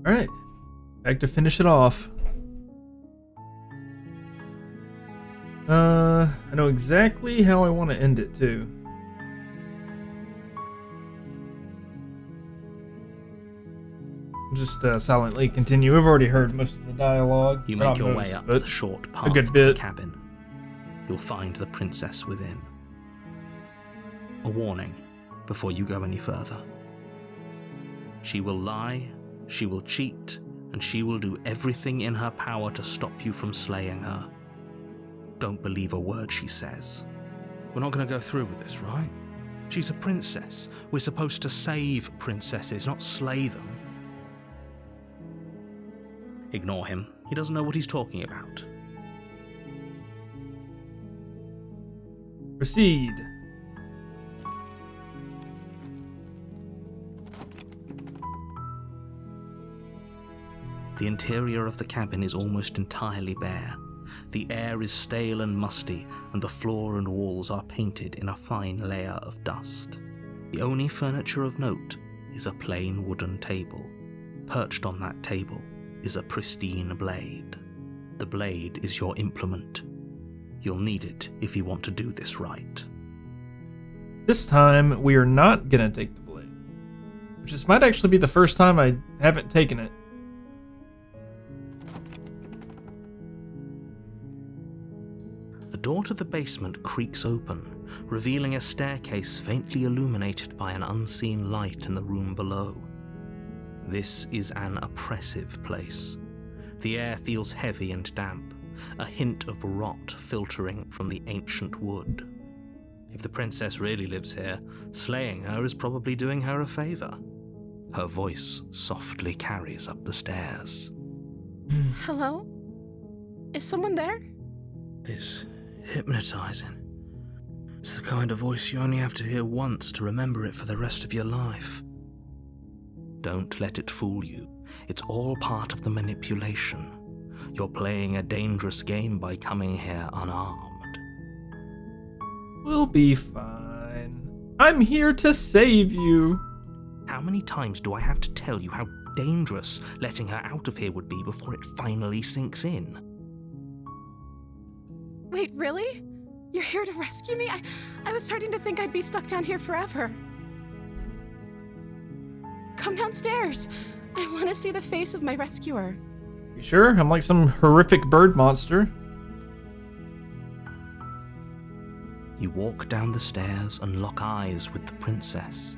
Alright, back to finish it off. I know exactly how I want to end it too. Just silently continue. We've already heard most of the dialogue. You make your way up the short path good to bit. the cabin. You'll find the princess within. A warning before you go any further. She will lie, she will cheat, and she will do everything in her power to stop you from slaying her. Don't believe a word she says. We're not going to go through with this, right? She's a princess. We're supposed to save princesses, not slay them. Ignore him. He doesn't know what he's talking about. Proceed. The interior of the cabin is almost entirely bare. The air is stale and musty, and the floor and walls are painted in a fine layer of dust. The only furniture of note is a plain wooden table. Perched on that table is a pristine blade. The blade is your implement. You'll need it if you want to do this right. This time, we are not gonna take the blade. Which this might actually be the first time I haven't taken it. The door to the basement creaks open, revealing a staircase faintly illuminated by an unseen light in the room below. This is an oppressive place. The air feels heavy and damp, a hint of rot filtering from the ancient wood. If the princess really lives here, slaying her is probably doing her a favor. Her voice softly carries up the stairs. Hello? Is someone there? It's hypnotizing. It's the kind of voice you only have to hear once to remember it for the rest of your life. Don't let it fool you. It's all part of the manipulation. You're playing a dangerous game by coming here unarmed. We'll be fine. I'm here to save you. How many times do I have to tell you how dangerous letting her out of here would be before it finally sinks in? Wait, really? You're here to rescue me? I was starting to think I'd be stuck down here forever. Come downstairs. I want to see the face of my rescuer. You sure? I'm like some horrific bird monster. You walk down the stairs and lock eyes with the princess.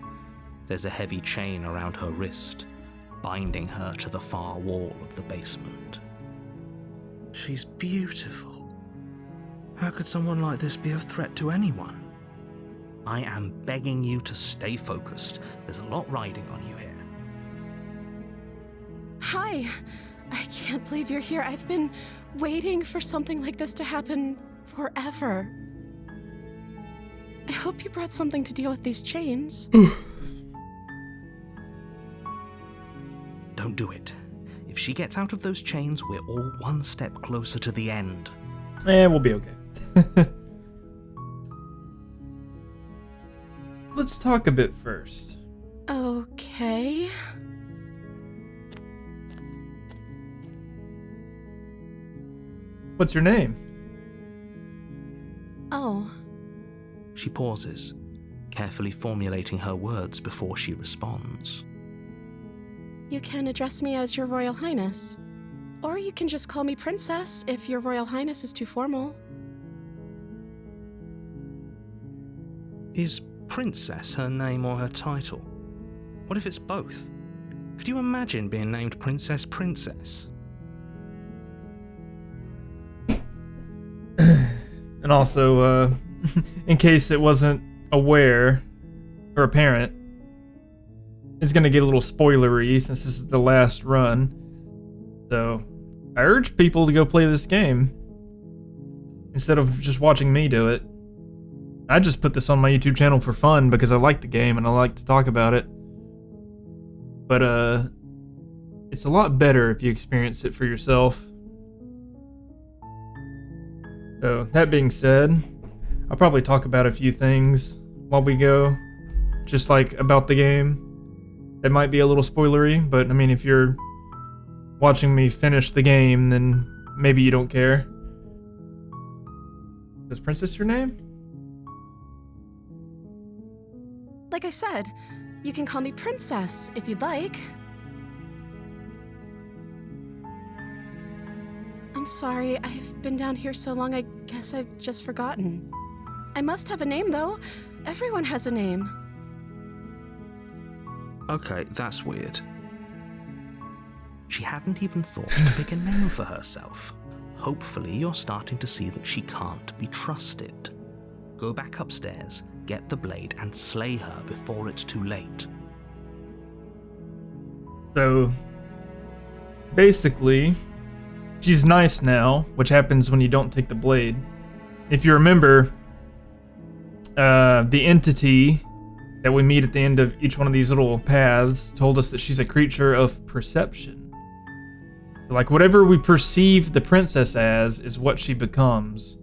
There's a heavy chain around her wrist, binding her to the far wall of the basement. She's beautiful. How could someone like this be a threat to anyone? I am begging you to stay focused. There's a lot riding on you here. Hi. I can't believe you're here. I've been waiting for something like this to happen forever. I hope you brought something to deal with these chains. Don't do it. If she gets out of those chains, we're all one step closer to the end. We'll be okay. Let's talk a bit first. Okay. What's your name? Oh. She pauses, carefully formulating her words before she responds. You can address me as Your Royal Highness. Or you can just call me Princess if Your Royal Highness is too formal. Is Princess her name or her title? What if it's both? Could you imagine being named Princess Princess? And also, in case it wasn't aware or apparent, it's gonna get a little spoilery since this is the last run. So, I urge people to go play this game instead of just watching me do it. I just put this on my YouTube channel for fun because I like the game and I like to talk about it. But, it's a lot better if you experience it for yourself. So, that being said, I'll probably talk about a few things while we go, just like about the game. That might be a little spoilery, but I mean, if you're watching me finish the game, then maybe you don't care. Is Princess your name? Like I said, you can call me Princess if you'd like. I'm sorry, I've been down here so long, I guess I've just forgotten. I must have a name, though. Everyone has a name. Okay, that's weird. She hadn't even thought to pick a name for herself. Hopefully you're starting to see that she can't be trusted. Go back upstairs, get the blade, and slay her before it's too late. So, basically, she's nice now, which happens when you don't take the blade. If you remember, the entity that we meet at the end of each one of these little paths told us that she's a creature of perception. Like, whatever we perceive the princess as is what she becomes.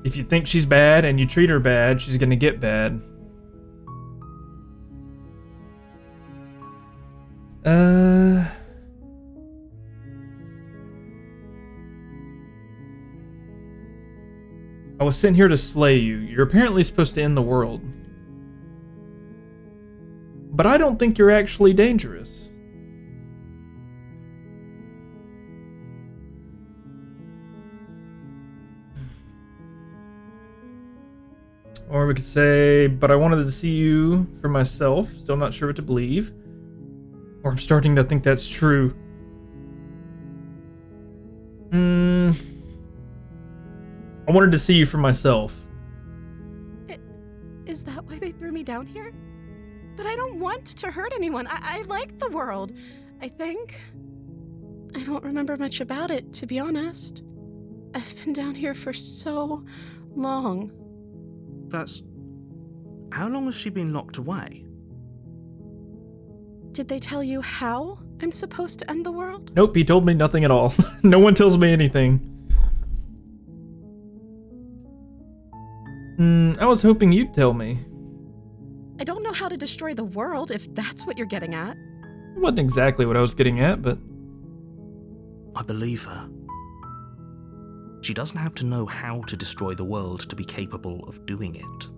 If you think she's bad and you treat her bad, she's gonna get bad. I was sent here to slay you. You're apparently supposed to end the world. But I don't think you're actually dangerous. Or we could say, but I wanted to see you for myself. Still not sure what to believe. Or I'm starting to think that's true. I wanted to see you for myself. Is that why they threw me down here? But I don't want to hurt anyone. I like the world, I think. I don't remember much about it, to be honest. I've been down here for so long. How long has she been locked away? Did they tell you how I'm supposed to end the world? Nope, he told me nothing at all. No one tells me anything. I was hoping you'd tell me. I don't know how to destroy the world, if that's what you're getting at. It wasn't exactly what I was getting at, but... I believe her. She doesn't have to know how to destroy the world to be capable of doing it.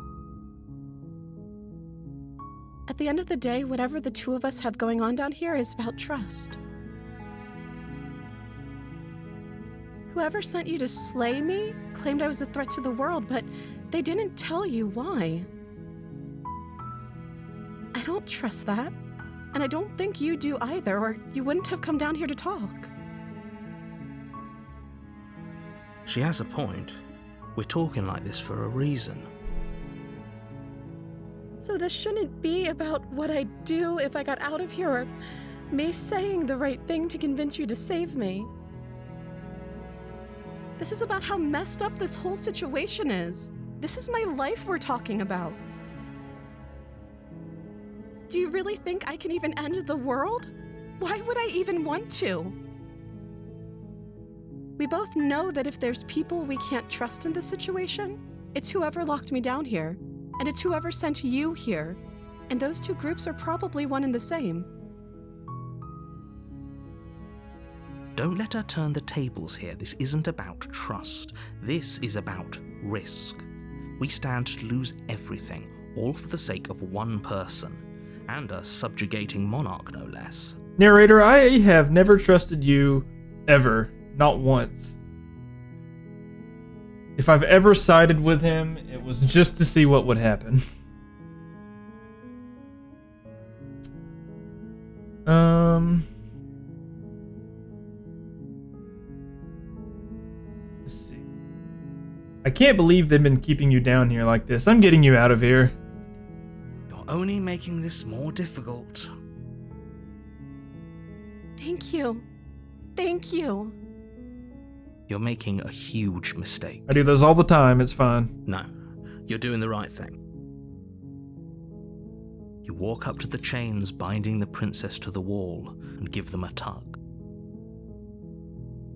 At the end of the day, whatever the two of us have going on down here is about trust. Whoever sent you to slay me claimed I was a threat to the world, but they didn't tell you why. I don't trust that, and I don't think you do either, or you wouldn't have come down here to talk. She has a point. We're talking like this for a reason. So this shouldn't be about what I'd do if I got out of here, or me saying the right thing to convince you to save me. This is about how messed up this whole situation is. This is my life we're talking about. Do you really think I can even end the world? Why would I even want to? We both know that if there's people we can't trust in this situation, it's whoever locked me down here, and it's whoever sent you here, and those two groups are probably one and the same. Don't let her turn the tables here. This isn't about trust. This is about risk. We stand to lose everything, all for the sake of one person, and a subjugating monarch, no less. Narrator, I have never trusted you, ever. Not once. If I've ever sided with him, it was just to see what would happen. Let's see. I can't believe they've been keeping you down here like this. I'm getting you out of here. You're only making this more difficult. Thank you. Thank you. You're making a huge mistake. I do those all the time, it's fine. No, you're doing the right thing. You walk up to the chains binding the princess to the wall and give them a tug.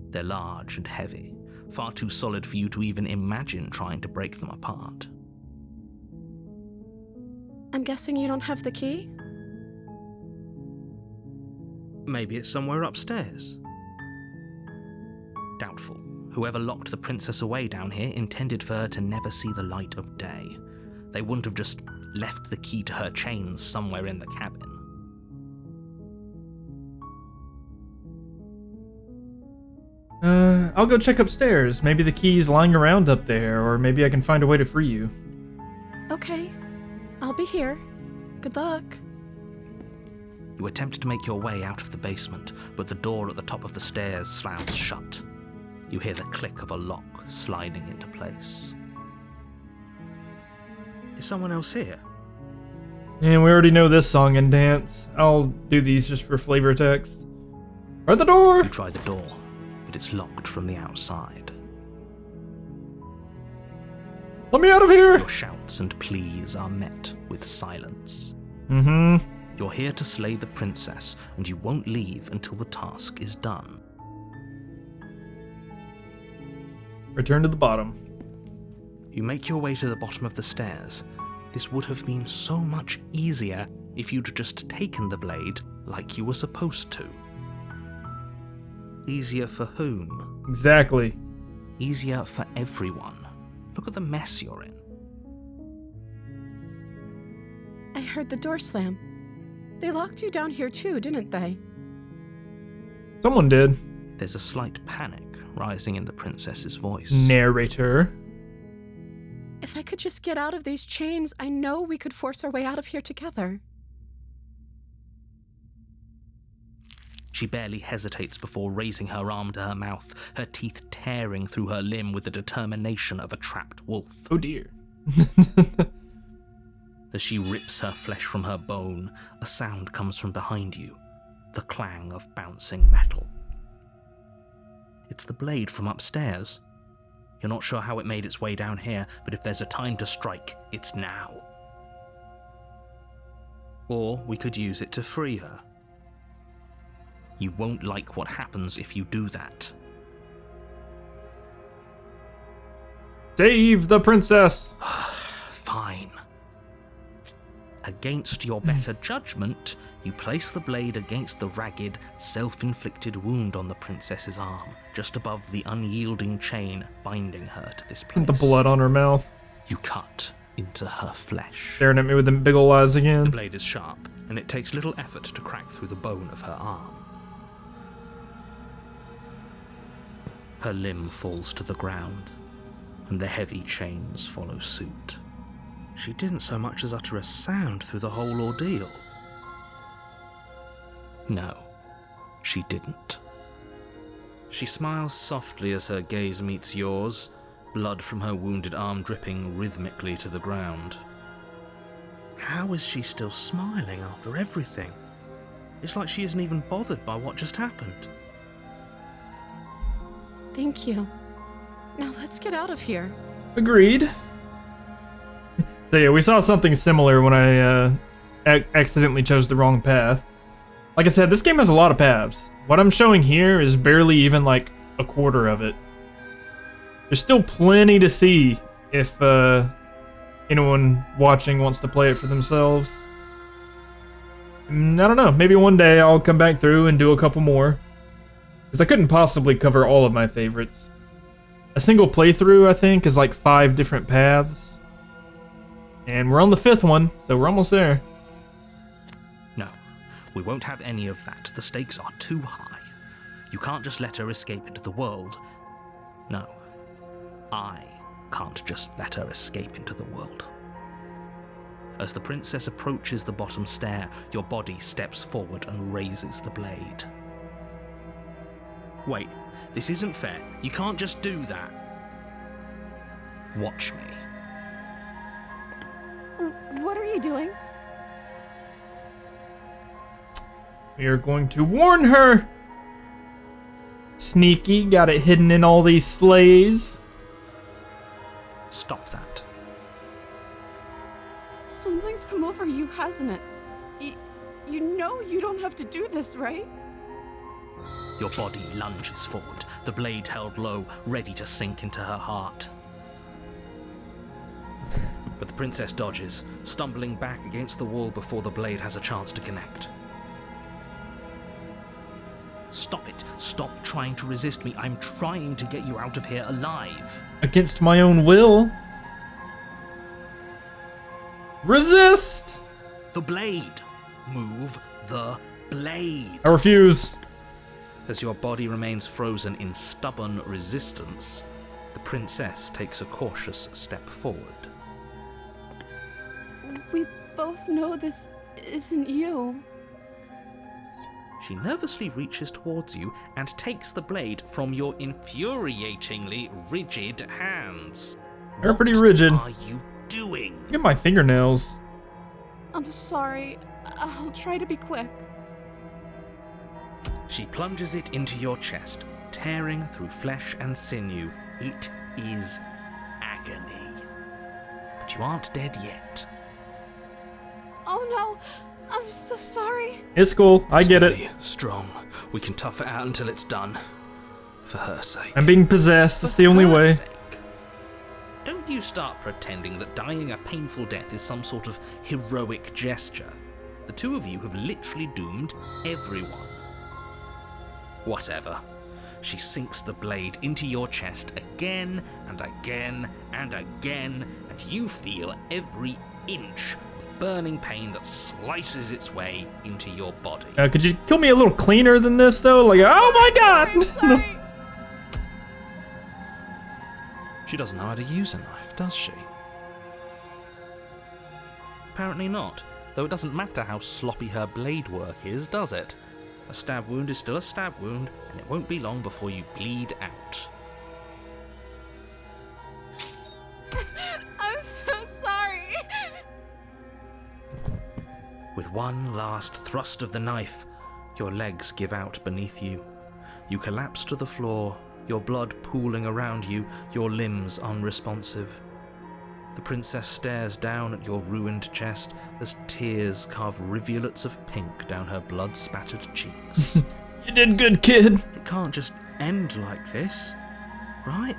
They're large and heavy, far too solid for you to even imagine trying to break them apart. I'm guessing you don't have the key? Maybe it's somewhere upstairs. Doubtful. Whoever locked the princess away down here intended for her to never see the light of day. They wouldn't have just left the key to her chains somewhere in the cabin. I'll go check upstairs. Maybe the key's lying around up there, or maybe I can find a way to free you. Okay, I'll be here. Good luck. You attempt to make your way out of the basement, but the door at the top of the stairs slams shut. You hear the click of a lock sliding into place. Is someone else here? And we already know this song and dance. I'll do these just for flavor text. At the door! You try the door, but it's locked from the outside. Let me out of here! Your shouts and pleas are met with silence. Mm-hmm. You're here to slay the princess, and you won't leave until the task is done. Return to the bottom. You make your way to the bottom of the stairs. This would have been so much easier if you'd just taken the blade like you were supposed to. Easier for whom? Exactly. Easier for everyone. Look at the mess you're in. I heard the door slam. They locked you down here too, didn't they? Someone did. There's a slight panic rising in the princess's voice. Narrator. If I could just get out of these chains, I know we could force our way out of here together. She barely hesitates before raising her arm to her mouth, her teeth tearing through her limb with the determination of a trapped wolf. Oh dear. As she rips her flesh from her bone, a sound comes from behind you, the clang of bouncing metal. It's the blade from upstairs. You're not sure how it made its way down here, but if there's a time to strike, it's now. Or we could use it to free her. You won't like what happens if you do that. Save the princess! Fine. Against your better judgment, you place the blade against the ragged, self-inflicted wound on the princess's arm, just above the unyielding chain binding her to this place. The blood on her mouth. You cut into her flesh. Staring at me with them big ol' eyes The again. blade is sharp, and it takes little effort to crack through the bone of her arm. Her limb falls to the ground, and the heavy chains follow suit. She didn't so much as utter a sound through the whole ordeal. No, she didn't. She smiles softly as her gaze meets yours, blood from her wounded arm dripping rhythmically to the ground. How is she still smiling after everything? It's like she isn't even bothered by what just happened. Thank you. Now let's get out of here. Agreed. So yeah, we saw something similar when I accidentally chose the wrong path. Like I said, this game has a lot of paths. What I'm showing here is barely even like a quarter of it. There's still plenty to see if anyone watching wants to play it for themselves. I don't know, maybe one day I'll come back through and do a couple more. Because I couldn't possibly cover all of my favorites. A single playthrough, I think, is like 5 different paths. And we're on the 5th one, so we're almost there. No, we won't have any of that. The stakes are too high. You can't just let her escape into the world. No, I can't just let her escape into the world. As the princess approaches the bottom stair, your body steps forward and raises the blade. Wait, this isn't fair. You can't just do that. Watch me. What are you doing? We are going to warn her! Sneaky, got it hidden in all these sleighs. Stop that. Something's come over you, hasn't it? You know you don't have to do this, right? Your body lunges forward, the blade held low, ready to sink into her heart. But the princess dodges, stumbling back against the wall before the blade has a chance to connect. Stop it. Stop trying to resist me. I'm trying to get you out of here alive. Against my own will? Resist! The blade. Move the blade. I refuse. As your body remains frozen in stubborn resistance, the princess takes a cautious step forward. We both know this isn't you. She nervously reaches towards you and takes the blade from your infuriatingly rigid hands. They're pretty rigid. What are you doing? Look at my fingernails. I'm sorry. I'll try to be quick. She plunges it into your chest, tearing through flesh and sinew. It is agony. But you aren't dead yet. Oh no, I'm so sorry. It's cool. I get Stay it. strong. We can tough it out until it's done. For her sake. I'm being possessed. That's the only For her way. sake. Don't you start pretending that dying a painful death is some sort of heroic gesture. The two of you have literally doomed everyone. Whatever. She sinks the blade into your chest again and again and again, and you feel every inch of burning pain that slices its way into your body. Could you kill me a little cleaner than this, though? Like, oh my god! I'm sorry. She doesn't know how to use a knife, does she? Apparently not, though it doesn't matter how sloppy her blade work is, does it? A stab wound is still a stab wound, and it won't be long before you bleed out. I'm so sorry. With one last thrust of the knife, your legs give out beneath you. You collapse to the floor, your blood pooling around you, your limbs unresponsive. The princess stares down at your ruined chest as tears carve rivulets of pink down her blood-spattered cheeks. You did good, kid. It can't just end like this, right?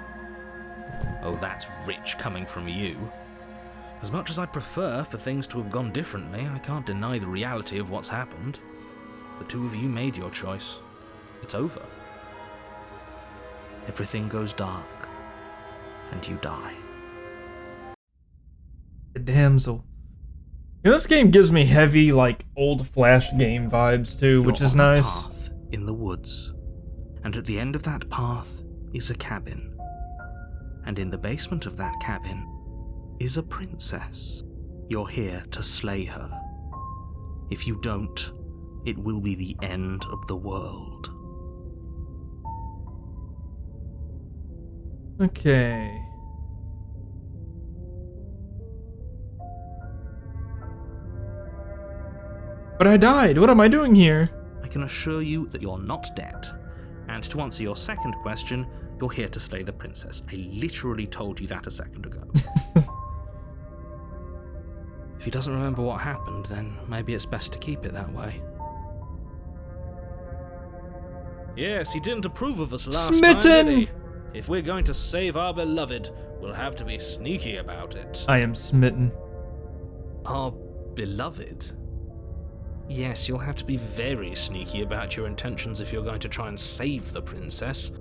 Oh, that's rich coming from you. As much as I'd prefer for things to have gone differently, I can't deny the reality of what's happened. The two of you made your choice. It's over. Everything goes dark, and you die. The damsel. You know, this game gives me heavy, like, old Flash game vibes, too, which You're is on a nice. path in the woods, and at the end of that path is a cabin. And in the basement of that cabin is a princess. You're here to slay her. If you don't, it will be the end of the world. Okay. But I died. What am I doing here? I can assure you that you're not dead. And to answer your second question, you're here to slay the princess. I literally told you that a second ago. If he doesn't remember what happened, then maybe it's best to keep it that way. Yes, he didn't approve of us last Smitten! time, did he? If we're going to save our beloved, we'll have to be sneaky about it. I am smitten. Our beloved? Yes, you'll have to be very sneaky about your intentions if you're going to try and save the princess.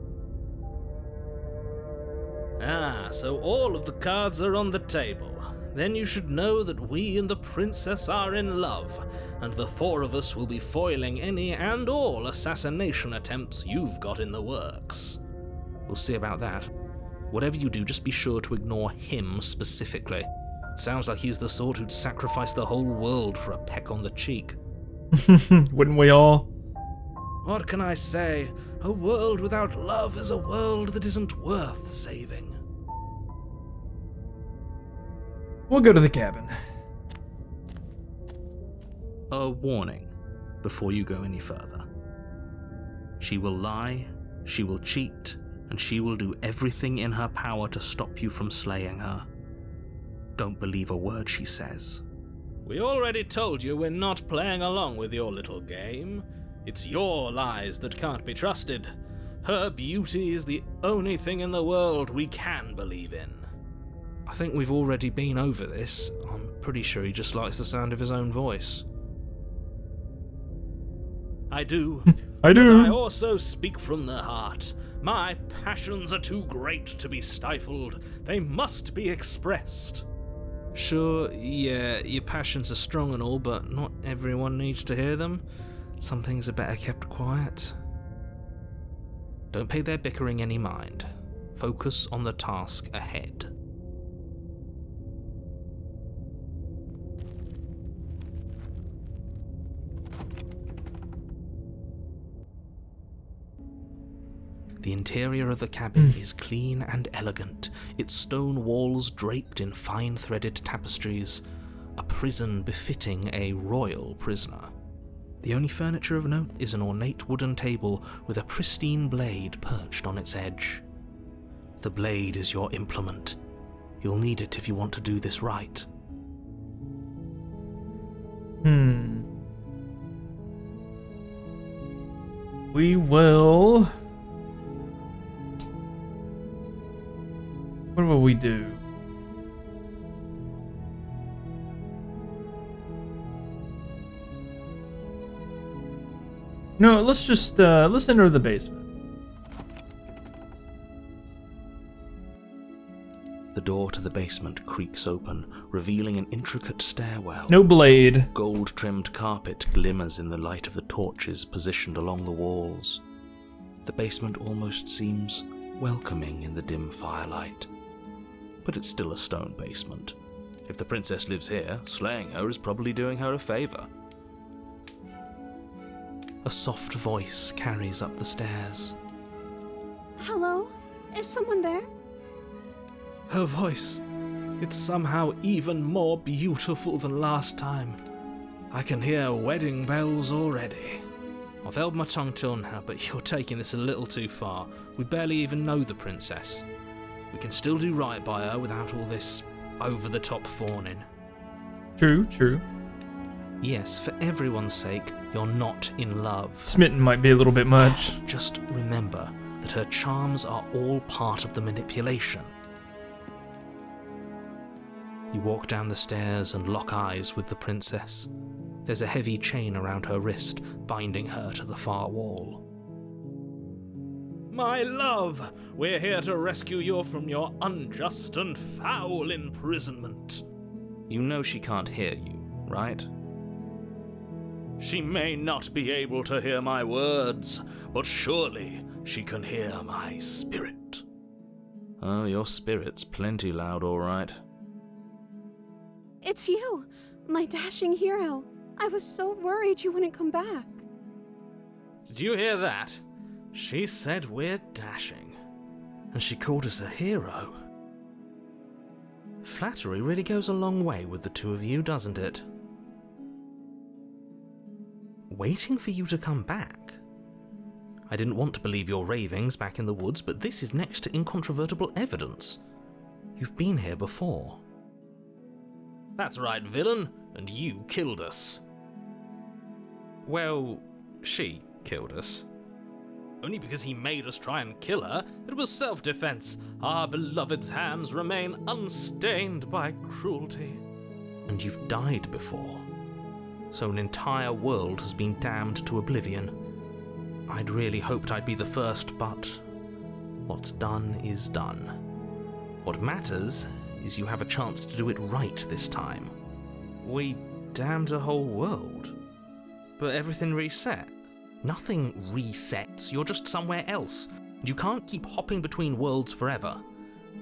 Ah, so all of the cards are on the table. Then you should know that we and the princess are in love, and the four of us will be foiling any and all assassination attempts you've got in the works. We'll see about that. Whatever you do, just be sure to ignore him specifically. Sounds like he's the sort who'd sacrifice the whole world for a peck on the cheek. Wouldn't we all? What can I say? A world without love is a world that isn't worth saving. We'll go to the cabin. A warning before you go any further. She will lie, she will cheat, and she will do everything in her power to stop you from slaying her. Don't believe a word she says. We already told you we're not playing along with your little game. It's your lies that can't be trusted. Her beauty is the only thing in the world we can believe in. I think we've already been over this. I'm pretty sure he just likes the sound of his own voice. I do. I But I do. also speak from the heart. My passions are too great to be stifled. They must be expressed. Sure, yeah, your passions are strong and all, but not everyone needs to hear them. Some things are better kept quiet. Don't pay their bickering any mind. Focus on the task ahead. The interior of the cabin is clean and elegant, its stone walls draped in fine-threaded tapestries, a prison befitting a royal prisoner. The only furniture of note is an ornate wooden table with a pristine blade perched on its edge. The blade is your implement. You'll need it if you want to do this right. We will... What will we do? No, let's just, let's enter the basement. The door to the basement creaks open, revealing an intricate stairwell. No blade. Gold-trimmed carpet glimmers in the light of the torches positioned along the walls. The basement almost seems welcoming in the dim firelight. But it's still a stone basement. If the princess lives here, slaying her is probably doing her a favor. A soft voice carries up the stairs. Hello? Is someone there? Her voice, it's somehow even more beautiful than last time. I can hear wedding bells already. I've held my tongue till now, but you're taking this a little too far. We barely even know the princess. We can still do right by her without all this over-the-top fawning. True, true. Yes, for everyone's sake, you're not in love. Smitten might be a little bit much. Just remember that her charms are all part of the manipulation. You walk down the stairs and lock eyes with the princess. There's a heavy chain around her wrist, binding her to the far wall. My love, we're here to rescue you from your unjust and foul imprisonment. You know she can't hear you, right? She may not be able to hear my words, but surely she can hear my spirit. Oh, your spirit's plenty loud, all right. It's you, my dashing hero. I was so worried you wouldn't come back. Did you hear that? She said we're dashing. And she called us a hero. Flattery really goes a long way with the two of you, doesn't it? Waiting for you to come back. I didn't want to believe your ravings back in the woods, but this is next to incontrovertible evidence. You've been here before. That's right, villain, and you killed us. Well, she killed us. Only because he made us try and kill her. It was self-defense. Our beloved's hands remain unstained by cruelty. And you've died before. So an entire world has been damned to oblivion. I'd really hoped I'd be the first, but what's done is done. What matters is you have a chance to do it right this time. We damned a whole world. But everything reset. Nothing resets, you're just somewhere else. You can't keep hopping between worlds forever.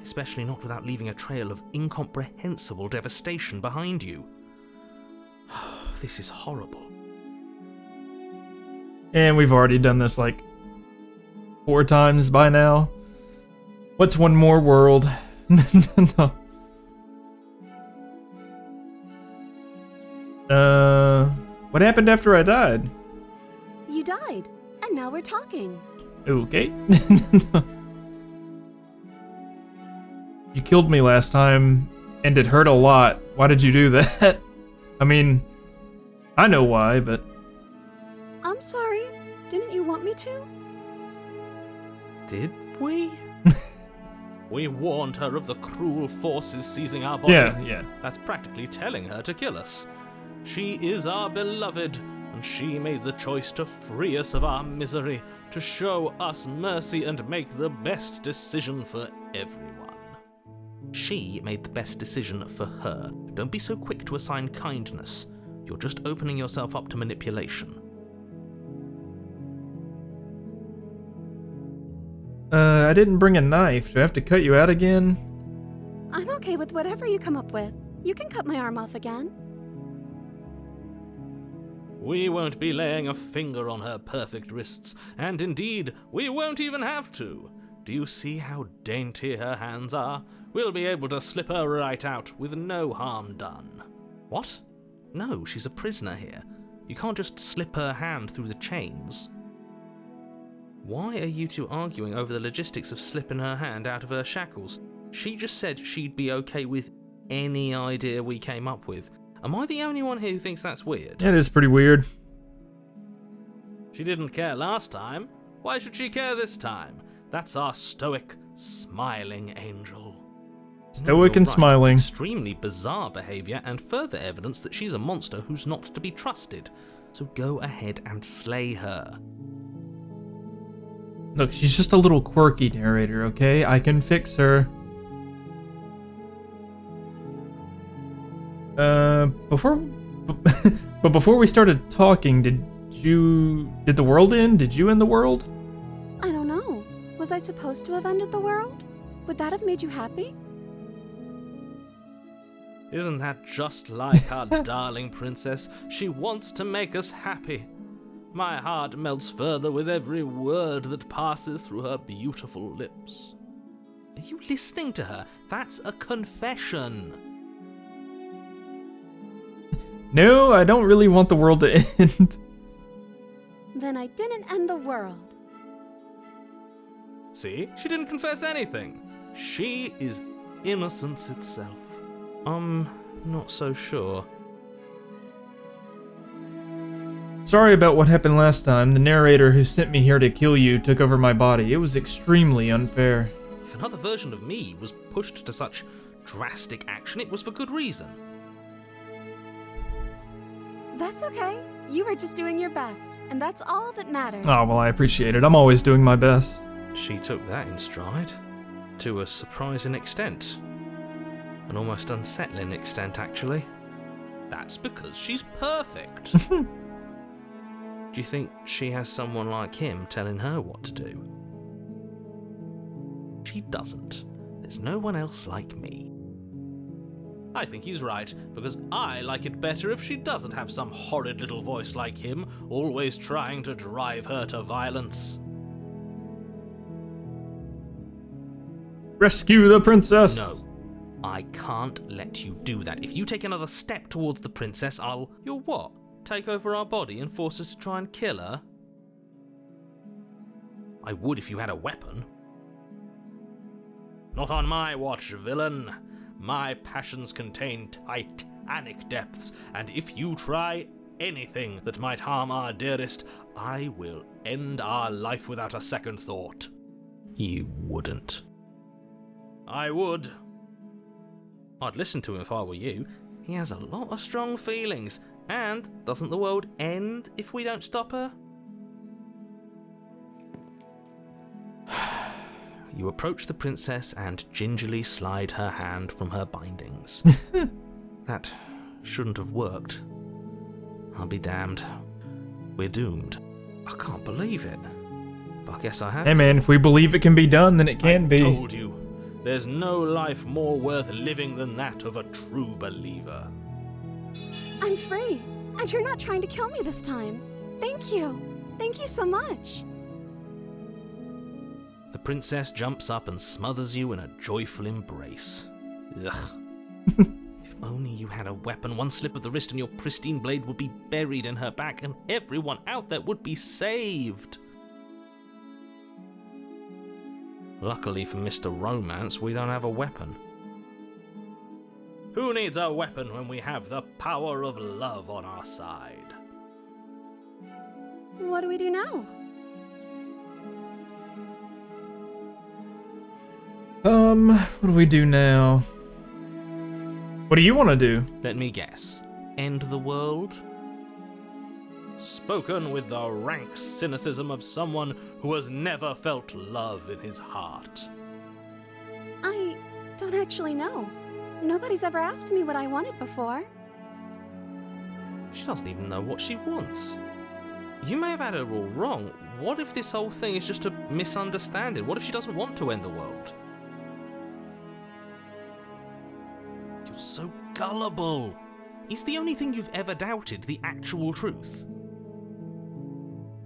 Especially not without leaving a trail of incomprehensible devastation behind you. This is horrible. And we've already done this like 4 times by now. What's one more world? No. What happened after I died? You died, and now we're talking. Okay. You killed me last time, and it hurt a lot. Why did you do that? I mean, I know why, but... I'm sorry. Didn't you want me to? Did we? We warned her of the cruel forces seizing our body. Yeah. That's practically telling her to kill us. She is our beloved, and she made the choice to free us of our misery, to show us mercy and make the best decision for everyone. She made the best decision for her. Don't be so quick to assign kindness. You're just opening yourself up to manipulation. I didn't bring a knife. Do I have to cut you out again? I'm okay with whatever you come up with. You can cut my arm off again. We won't be laying a finger on her perfect wrists, and indeed, we won't even have to. Do you see how dainty her hands are? We'll be able to slip her right out with no harm done. What? No, she's a prisoner here. You can't just slip her hand through the chains. Why are you two arguing over the logistics of slipping her hand out of her shackles? She just said she'd be okay with any idea we came up with. Am I the only one here who thinks that's weird? It is pretty weird. She didn't care last time. Why should she care this time? That's our stoic, smiling angel. Stoic you're and right. smiling. It's extremely bizarre behaviour and further evidence that she's a monster who's not to be trusted. So go ahead and slay her. Look, she's just a little quirky narrator, okay? I can fix her. Before we started talking, did the world end? Did you end the world? I don't know. Was I supposed to have ended the world? Would that have made you happy? Isn't that just like our darling princess? She wants to make us happy. My heart melts further with every word that passes through her beautiful lips. Are you listening to her? That's a confession. No, I don't really want the world to end. Then I didn't end the world. See? She didn't confess anything. She is innocence itself. I'm not so sure. Sorry about what happened last time. The narrator who sent me here to kill you took over my body. It was extremely unfair. If another version of me was pushed to such drastic action, it was for good reason. That's okay. You were just doing your best, and that's all that matters. Oh, well, I appreciate it. I'm always doing my best. She took that in stride. To a surprising extent. An almost unsettling extent, actually. That's because she's perfect. Do you think she has someone like him telling her what to do? She doesn't. There's no one else like me. I think he's right, because I like it better if she doesn't have some horrid little voice like him, always trying to drive her to violence. Rescue the princess! No. I can't let you do that. If you take another step towards the princess, I'll... You'll what? Take over our body and force us to try and kill her? I would if you had a weapon. Not on my watch, villain. My passions contain titanic depths, and if you try anything that might harm our dearest, I will end our life without a second thought. You wouldn't. I would. I'd listen to him if I were you. He has a lot of strong feelings. And doesn't the world end if we don't stop her? You approach the princess and gingerly slide her hand from her bindings. That shouldn't have worked. I'll be damned. We're doomed. I can't believe it. But I guess I have Hey to. man, if we believe it can be done, then it can I be. told you, there's no life more worth living than that of a true believer. I'm free, and you're not trying to kill me this time. Thank you. Thank you so much. The princess jumps up and smothers you in a joyful embrace. Ugh. If only you had a weapon, one slip of the wrist and your pristine blade would be buried in her back and everyone out there would be saved. Luckily for Mr. Romance, we don't have a weapon. Who needs a weapon when we have the power of love on our side? What do we do now? What do we do now? What do you want to do? Let me guess. End the world? spoken with the rank cynicism of someone who has never felt love in his heart. I don't actually know. Nobody's ever asked me what I wanted before. She doesn't even know what she wants. You may have had her all wrong. What if this whole thing is just a misunderstanding? What if she doesn't want to end the world? You're so gullible. Is the only thing you've ever doubted the actual truth?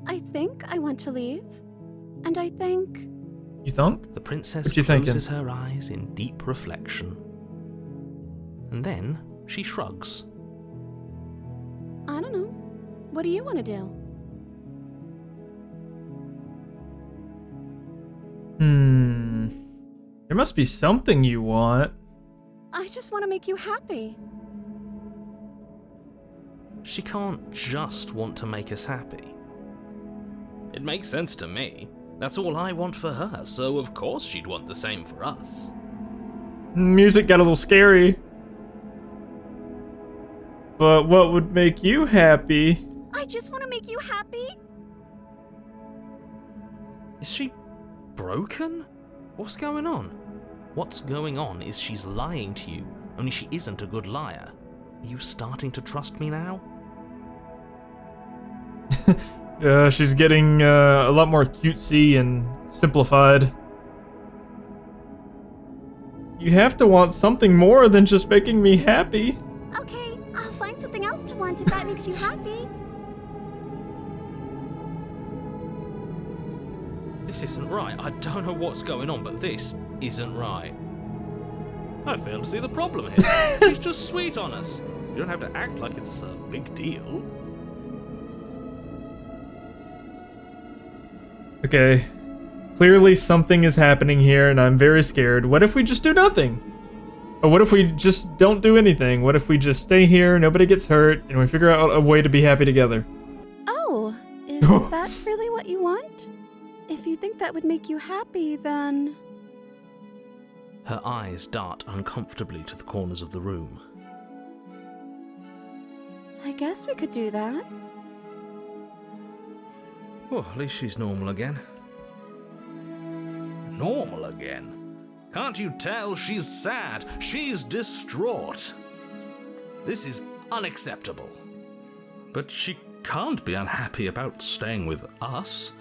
I think I want to leave. And I think... You thunk? The princess What you closes thinking? her eyes in deep reflection. And then she shrugs. I don't know. What do you want to do? There must be something you want. I just want to make you happy. She can't just want to make us happy. It makes sense to me. That's all I want for her, so of course she'd want the same for us. Music got a little scary. But what would make you happy? I just want to make you happy. Is she broken? What's going on? What's going on is she's lying to you, only she isn't a good liar. Are you starting to trust me now? She's getting a lot more cutesy and simplified. You have to want something more than just making me happy. Okay, I'll find something else to want if that makes you happy. This isn't right. I don't know what's going on, but this isn't right. I fail to see the problem here. She's just sweet on us. You don't have to act like it's a big deal. Okay. Clearly something is happening here and I'm very scared. What if we just do nothing? Or what if we just don't do anything? What if we just stay here, nobody gets hurt, and we figure out a way to be happy together? Oh, is that really what you want? If you think that would make you happy, then... Her eyes dart uncomfortably to the corners of the room. I guess we could do that. Oh, at least she's normal again. Normal again? Can't you tell she's sad? She's distraught. This is unacceptable. But she can't be unhappy about staying with us.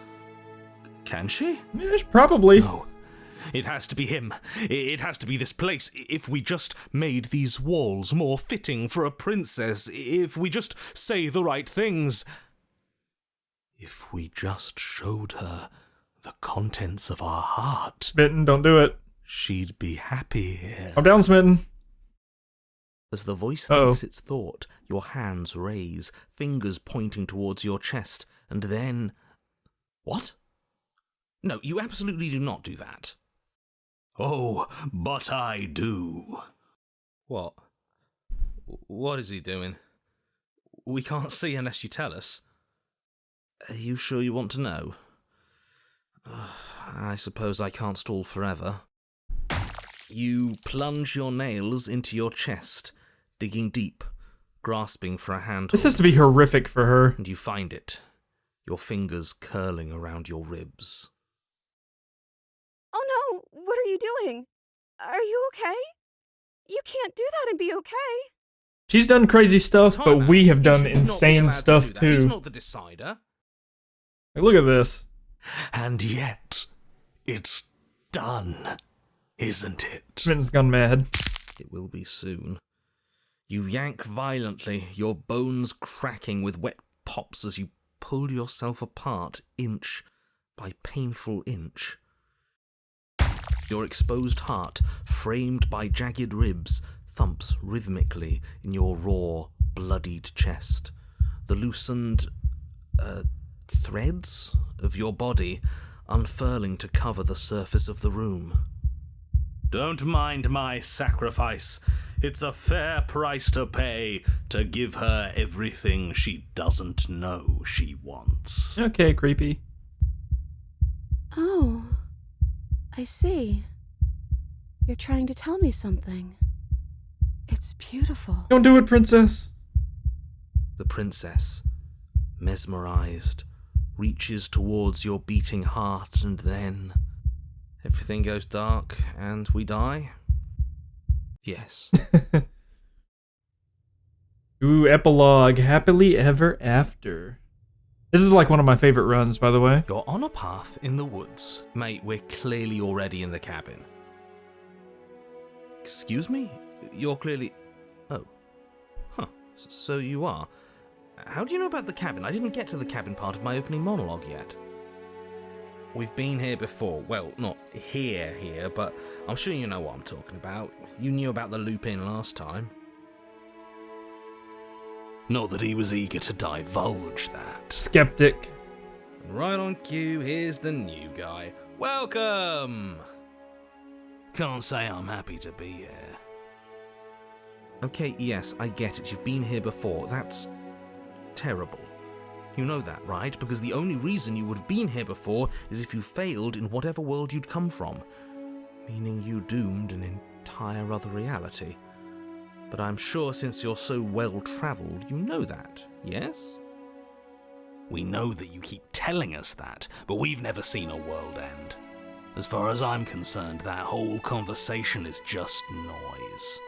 Can she? Yes, probably. No. It has to be him. It has to be this place. If we just made these walls more fitting for a princess, if we just say the right things, if we just showed her the contents of our heart, Smitten, don't do it. she'd be happy here. I'm down, Smitten. As the voice Uh-oh. thinks its thought, your hands raise, fingers pointing towards your chest, and then... What? No, you absolutely do not do that. Oh, but I do. What? What is he doing? We can't see unless you tell us. Are you sure you want to know? I suppose I can't stall forever. You plunge your nails into your chest, digging deep, grasping for a handhold. This has to be horrific for her. And you find it, your fingers curling around your ribs. Oh no, what are you doing? Are you okay? You can't do that and be okay. She's done crazy stuff, but Connor, we have you done should not be insane allowed to stuff do that. He's too. not the decider. Like, look at this. And yet, it's done, isn't it? Smitten's gone mad. It will be soon. You yank violently, your bones cracking with wet pops as you pull yourself apart inch by painful inch. Your exposed heart, framed by jagged ribs, thumps rhythmically in your raw, bloodied chest. The loosened, threads of your body unfurling to cover the surface of the room. Don't mind my sacrifice. It's a fair price to pay to give her everything she doesn't know she wants. Okay, creepy. Oh, I see. You're trying to tell me something. It's beautiful. Don't do it, princess. The princess, mesmerized, reaches towards your beating heart, and then everything goes dark and we die? Yes. Ooh, epilogue. Happily ever after. This is like one of my favorite runs, by the way. You're on a path in the woods. Mate, we're clearly already in the cabin. Excuse me? You're clearly... Oh. Huh. So you are. How do you know about the cabin? I didn't get to the cabin part of my opening monologue yet. We've been here before. Well, not here, but I'm sure you know what I'm talking about. You knew about the loop-in last time. Not that he was eager to divulge that. Skeptic. Right on cue, here's the new guy. Welcome! Can't say I'm happy to be here. Okay, yes, I get it. You've been here before. That's terrible. You know that, right? Because the only reason you would have been here before is if you failed in whatever world you'd come from. Meaning you doomed an entire other reality. But I'm sure since you're so well-travelled, you know that, yes? We know that you keep telling us that, but we've never seen a world end. As far as I'm concerned, that whole conversation is just noise.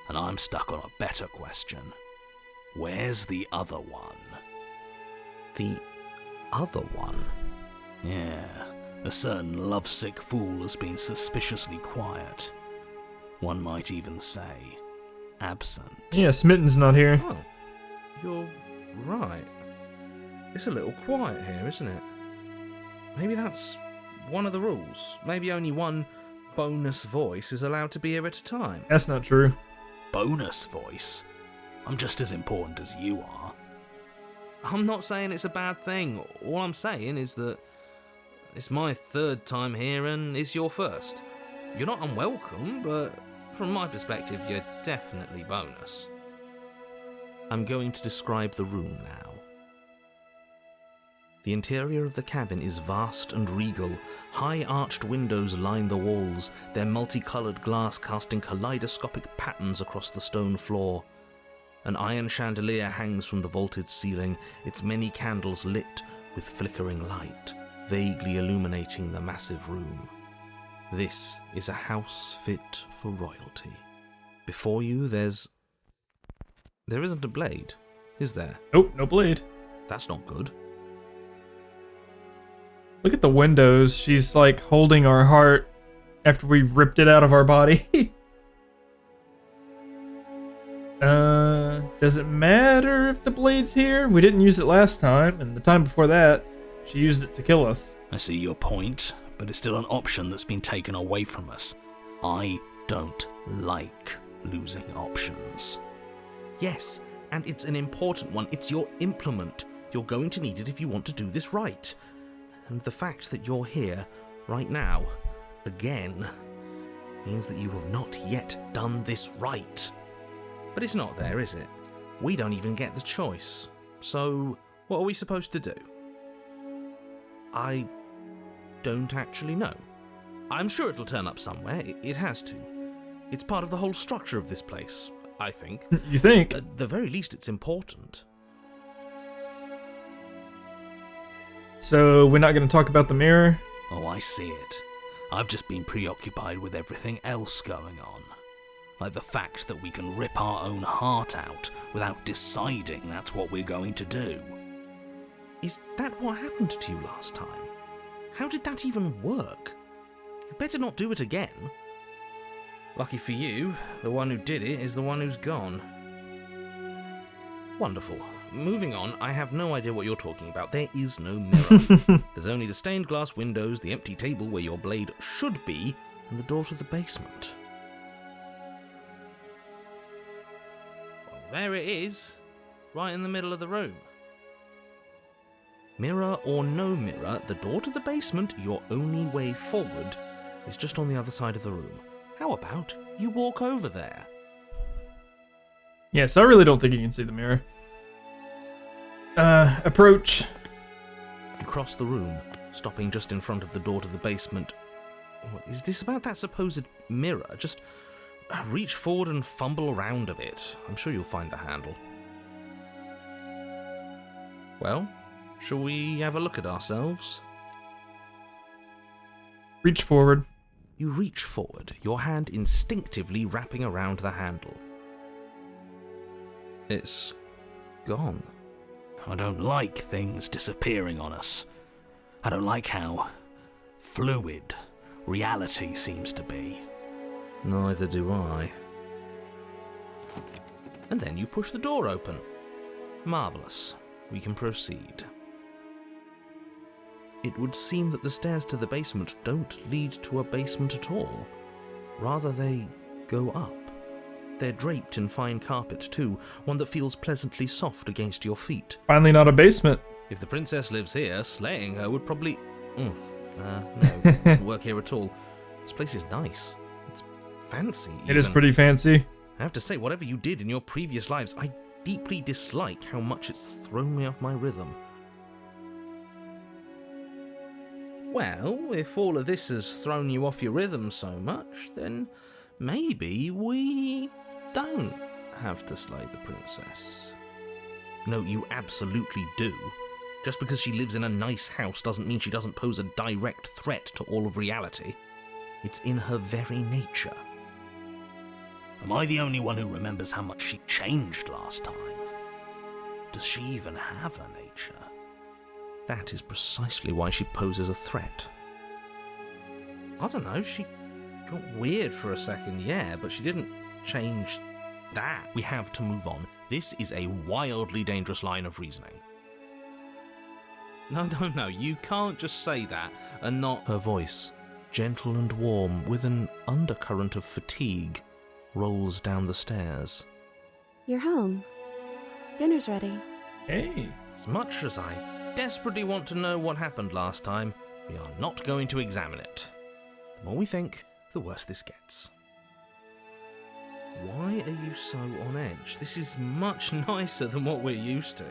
And I'm stuck on a better question. Where's the other one? The other one? Yeah, a certain lovesick fool has been suspiciously quiet. One might even say, absent. Yeah, Smitten's not here. Oh, you're right. It's a little quiet here, isn't it? Maybe that's one of the rules. Maybe only one bonus voice is allowed to be here at a time. That's not true. Bonus voice? I'm just as important as you are. I'm not saying it's a bad thing. All I'm saying is that it's my third time here and it's your first. You're not unwelcome, but from my perspective, you're definitely bonus. I'm going to describe the room now. The interior of the cabin is vast and regal. High arched windows line the walls, their multicoloured glass casting kaleidoscopic patterns across the stone floor. An iron chandelier hangs from the vaulted ceiling, its many candles lit with flickering light, vaguely illuminating the massive room. This is a house fit for royalty. Before you, there isn't a blade, is there? Nope, no blade. That's not good. Look at the windows. She's like holding our heart after we ripped it out of our body. Does it matter if the blade's here? We didn't use it last time, and the time before that, she used it to kill us. I see your point, but it's still an option that's been taken away from us. I don't like losing options. Yes, and it's an important one. It's your implement. You're going to need it if you want to do this right. And the fact that you're here, right now, again, means that you have not yet done this right. But it's not there, is it? We don't even get the choice. So, what are we supposed to do? I don't actually know. I'm sure it'll turn up somewhere. It has to. It's part of the whole structure of this place, I think. You think? At the very least, it's important. So we're not going to talk about the mirror? Oh, I see it. I've just been preoccupied with everything else going on. Like the fact that we can rip our own heart out without deciding that's what we're going to do. Is that what happened to you last time? How did that even work? You better not do it again. Lucky for you, the one who did it is the one who's gone. Wonderful. Moving on, I have no idea what you're talking about. There is no mirror. There's only the stained glass windows, the empty table where your blade should be, and the door to the basement. Well, there it is, right in the middle of the room. Mirror or no mirror, the door to the basement, your only way forward, is just on the other side of the room. How about you walk over there? Yes, I really don't think you can see the mirror. Approach. You cross the room, stopping just in front of the door to the basement. What is this about that supposed mirror? Just reach forward and fumble around a bit. I'm sure you'll find the handle. Well, shall we have a look at ourselves? Reach forward. You reach forward, your hand instinctively wrapping around the handle. It's gone. I don't like things disappearing on us. I don't like how fluid reality seems to be. Neither do I. And then you push the door open. Marvellous. We can proceed. It would seem that the stairs to the basement don't lead to a basement at all. Rather, they go up. They're draped in fine carpet too, one that feels pleasantly soft against your feet. Finally not a basement. If the princess lives here, slaying her would probably... no, it doesn't work here at all. This place is nice. It's fancy, It is even. pretty fancy. I have to say, whatever you did in your previous lives, I deeply dislike how much it's thrown me off my rhythm. Well, if all of this has thrown you off your rhythm so much, then maybe we don't have to slay the princess. No, you absolutely do. Just because she lives in a nice house doesn't mean she doesn't pose a direct threat to all of reality. It's in her very nature. Am I the only one who remembers how much she changed last time? Does she even have a nature? That is precisely why she poses a threat. I don't know, she got weird for a second, yeah, but she didn't change that. We have to move on. This is a wildly dangerous line of reasoning. No, you can't just say that and not... Her voice, gentle and warm, with an undercurrent of fatigue, rolls down the stairs. You're home. Dinner's ready. Hey. As much as I desperately want to know what happened last time, we are not going to examine it. The more we think, the worse this gets. Why are you so on edge? This is much nicer than what we're used to.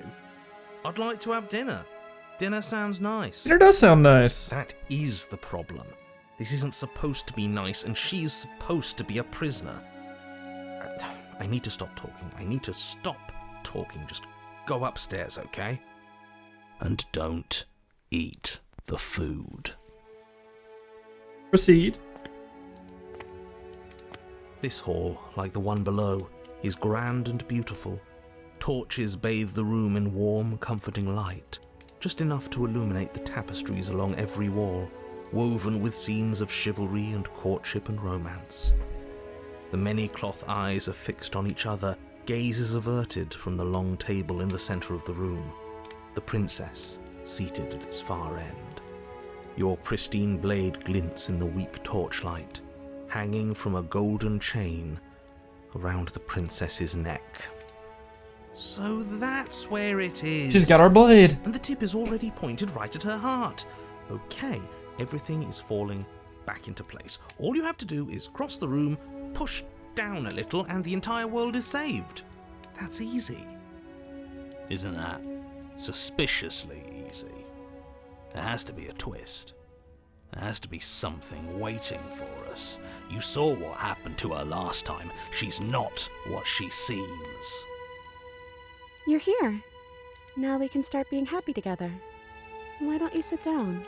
I'd like to have dinner. Dinner sounds nice. Dinner does sound nice. That is the problem. This isn't supposed to be nice, and she's supposed to be a prisoner. I need to stop talking. I need to stop talking. Just go upstairs, okay? And don't eat the food. Proceed. This hall, like the one below, is grand and beautiful. Torches bathe the room in warm, comforting light, just enough to illuminate the tapestries along every wall, woven with scenes of chivalry and courtship and romance. The many cloth eyes are fixed on each other, gazes averted from the long table in the centre of the room, the princess seated at its far end. Your pristine blade glints in the weak torchlight, hanging from a golden chain around the princess's neck. So that's where it is. She's got our blade. And the tip is already pointed right at her heart. Okay, everything is falling back into place. All you have to do is cross the room, push down a little, and the entire world is saved. That's easy. Isn't that suspiciously easy? There has to be a twist. There has to be something waiting for us. You saw what happened to her last time. She's not what she seems. You're here. Now we can start being happy together. Why don't you sit down?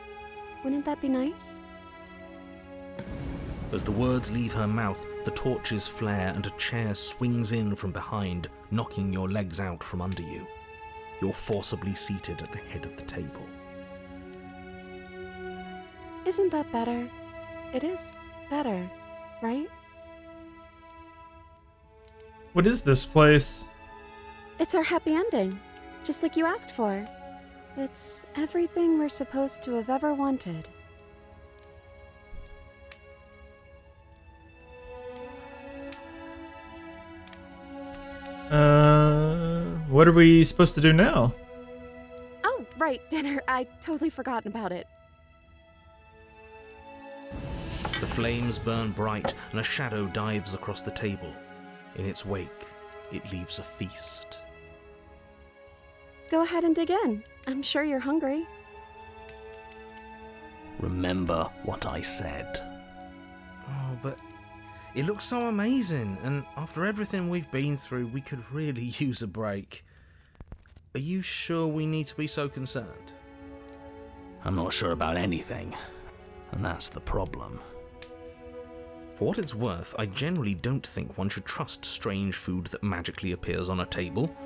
Wouldn't that be nice? As the words leave her mouth, the torches flare and a chair swings in from behind, knocking your legs out from under you. You're forcibly seated at the head of the table. Isn't that better? It is better, right? What is this place? It's our happy ending, just like you asked for. It's everything we're supposed to have ever wanted. What are we supposed to do now? Oh, right, dinner. I totally forgotten about it. The flames burn bright and a shadow dives across the table. In its wake, it leaves a feast. Go ahead and dig in. I'm sure you're hungry. Remember what I said. Oh, but it looks so amazing, and after everything we've been through, we could really use a break. Are you sure we need to be so concerned? I'm not sure about anything, and that's the problem. For what it's worth, I generally don't think one should trust strange food that magically appears on a table.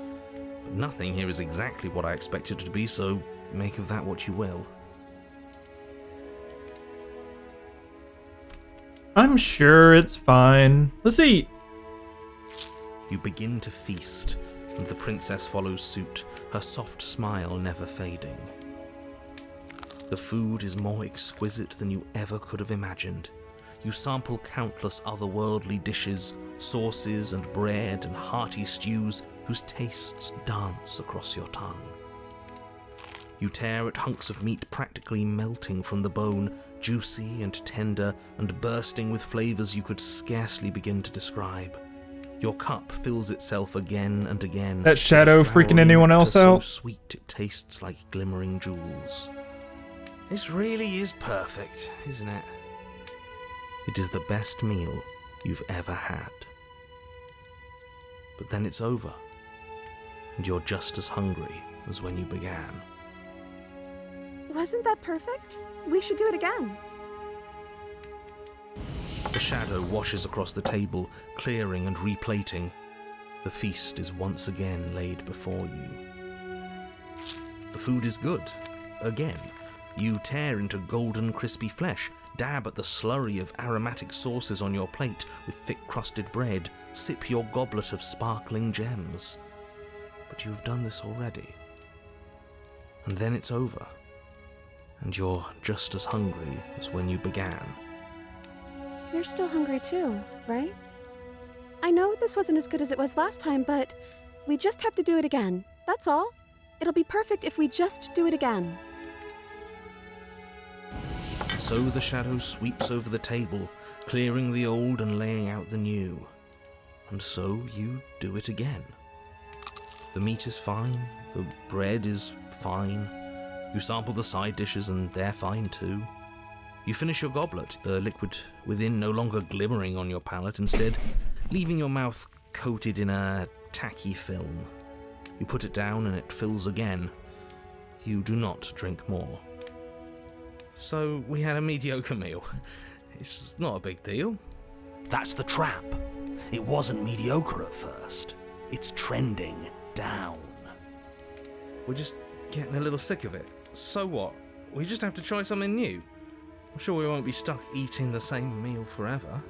But nothing here is exactly what I expected it to be, so make of that what you will. I'm sure it's fine. Let's eat. You begin to feast, and the princess follows suit, her soft smile never fading. The food is more exquisite than you ever could have imagined. You sample countless otherworldly dishes, sauces and bread and hearty stews whose tastes dance across your tongue. You tear at hunks of meat practically melting from the bone, juicy and tender and bursting with flavors you could scarcely begin to describe. Your cup fills itself again and again. That shadow with freaking flowery anyone nectar else so out? sweet it tastes like glimmering jewels. This really is perfect, isn't it? It is the best meal you've ever had. But then it's over, and you're just as hungry as when you began. Wasn't that perfect? We should do it again. The shadow washes across the table, clearing and replating. The feast is once again laid before you. The food is good. Again, you tear into golden crispy flesh, dab at the slurry of aromatic sauces on your plate with thick-crusted bread, sip your goblet of sparkling gems. But you have done this already. And then it's over, and you're just as hungry as when you began. You're still hungry too, right? I know this wasn't as good as it was last time, but we just have to do it again. That's all. It'll be perfect if we just do it again. So the shadow sweeps over the table, clearing the old and laying out the new. And so you do it again. The meat is fine, the bread is fine. You sample the side dishes and they're fine too. You finish your goblet, the liquid within no longer glimmering on your palate, instead leaving your mouth coated in a tacky film. You put it down and it fills again. You do not drink more. So we had a mediocre meal. It's not a big deal. That's the trap. It wasn't mediocre at first. It's trending down. We're just getting a little sick of it. So what? We just have to try something new. I'm sure we won't be stuck eating the same meal forever.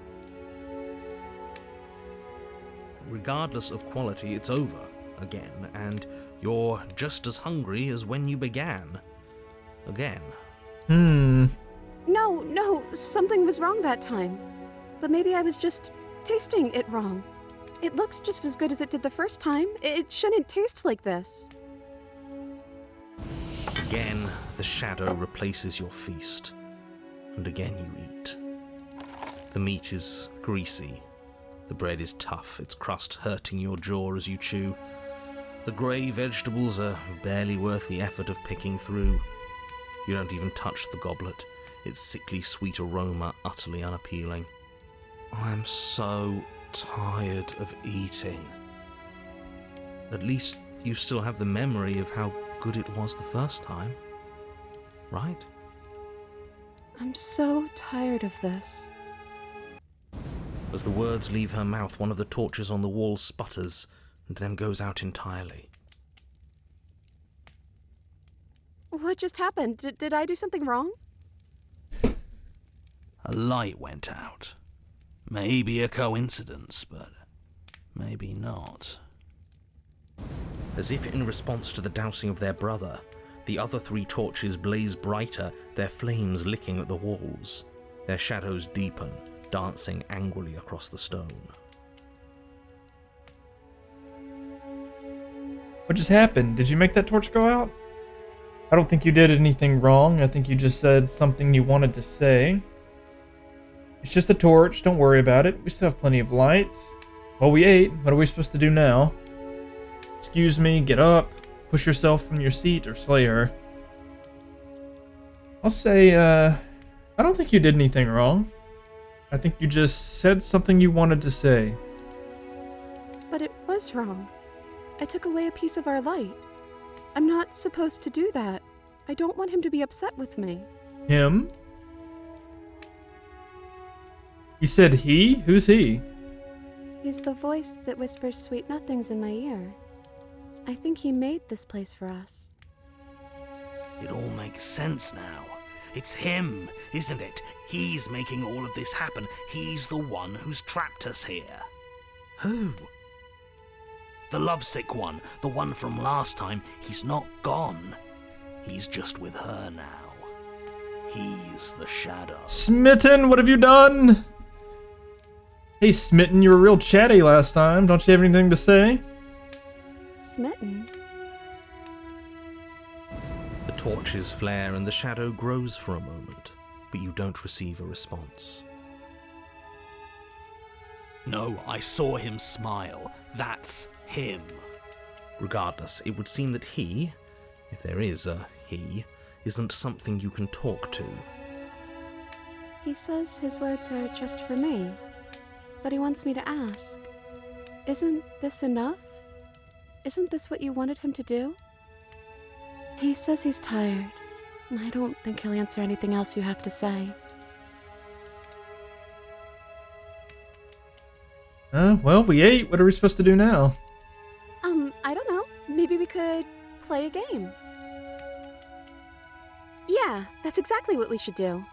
Regardless of quality, it's over again, and you're just as hungry as when you began. Again. No, something was wrong that time. But maybe I was just tasting it wrong. It looks just as good as it did the first time. It shouldn't taste like this. Again, the shadow replaces your feast. And again you eat. The meat is greasy. The bread is tough, its crust hurting your jaw as you chew. The grey vegetables are barely worth the effort of picking through. You don't even touch the goblet, its sickly sweet aroma utterly unappealing. I'm so tired of eating. At least you still have the memory of how good it was the first time, right? I'm so tired of this. As the words leave her mouth, one of the torches on the wall sputters and then goes out entirely. What just happened? Did I do something wrong? A light went out. Maybe a coincidence, but maybe not. As if in response to the dousing of their brother, the other 3 torches blaze brighter, their flames licking at the walls. Their shadows deepen, dancing angrily across the stone. What just happened? Did you make that torch go out? I don't think you did anything wrong. I think you just said something you wanted to say. It's just a torch. Don't worry about it. We still have plenty of light. Well, we ate. What are we supposed to do now? Excuse me, get up. Push yourself from your seat or slay her. I'll say, I don't think you did anything wrong. I think you just said something you wanted to say. But it was wrong. I took away a piece of our light. I'm not supposed to do that. I don't want him to be upset with me. Him? You said he? Who's he? He's the voice that whispers sweet nothings in my ear. I think he made this place for us. It all makes sense now. It's him, isn't it? He's making all of this happen. He's the one who's trapped us here. Who? The lovesick one, the one from last time. He's not gone. He's just with her now. He's the Shadow. Smitten, what have you done? Hey, Smitten, you were real chatty last time. Don't you have anything to say? Smitten? The torches flare and the shadow grows for a moment, but you don't receive a response. No, I saw him smile. That's him. Regardless, it would seem that he, if there is a he, isn't something you can talk to. He says his words are just for me, but he wants me to ask. Isn't this enough? Isn't this what you wanted him to do? He says he's tired. I don't think he'll answer anything else you have to say. Well, we ate. What are we supposed to do now? I don't know. Maybe we could play a game. Yeah, that's exactly what we should do.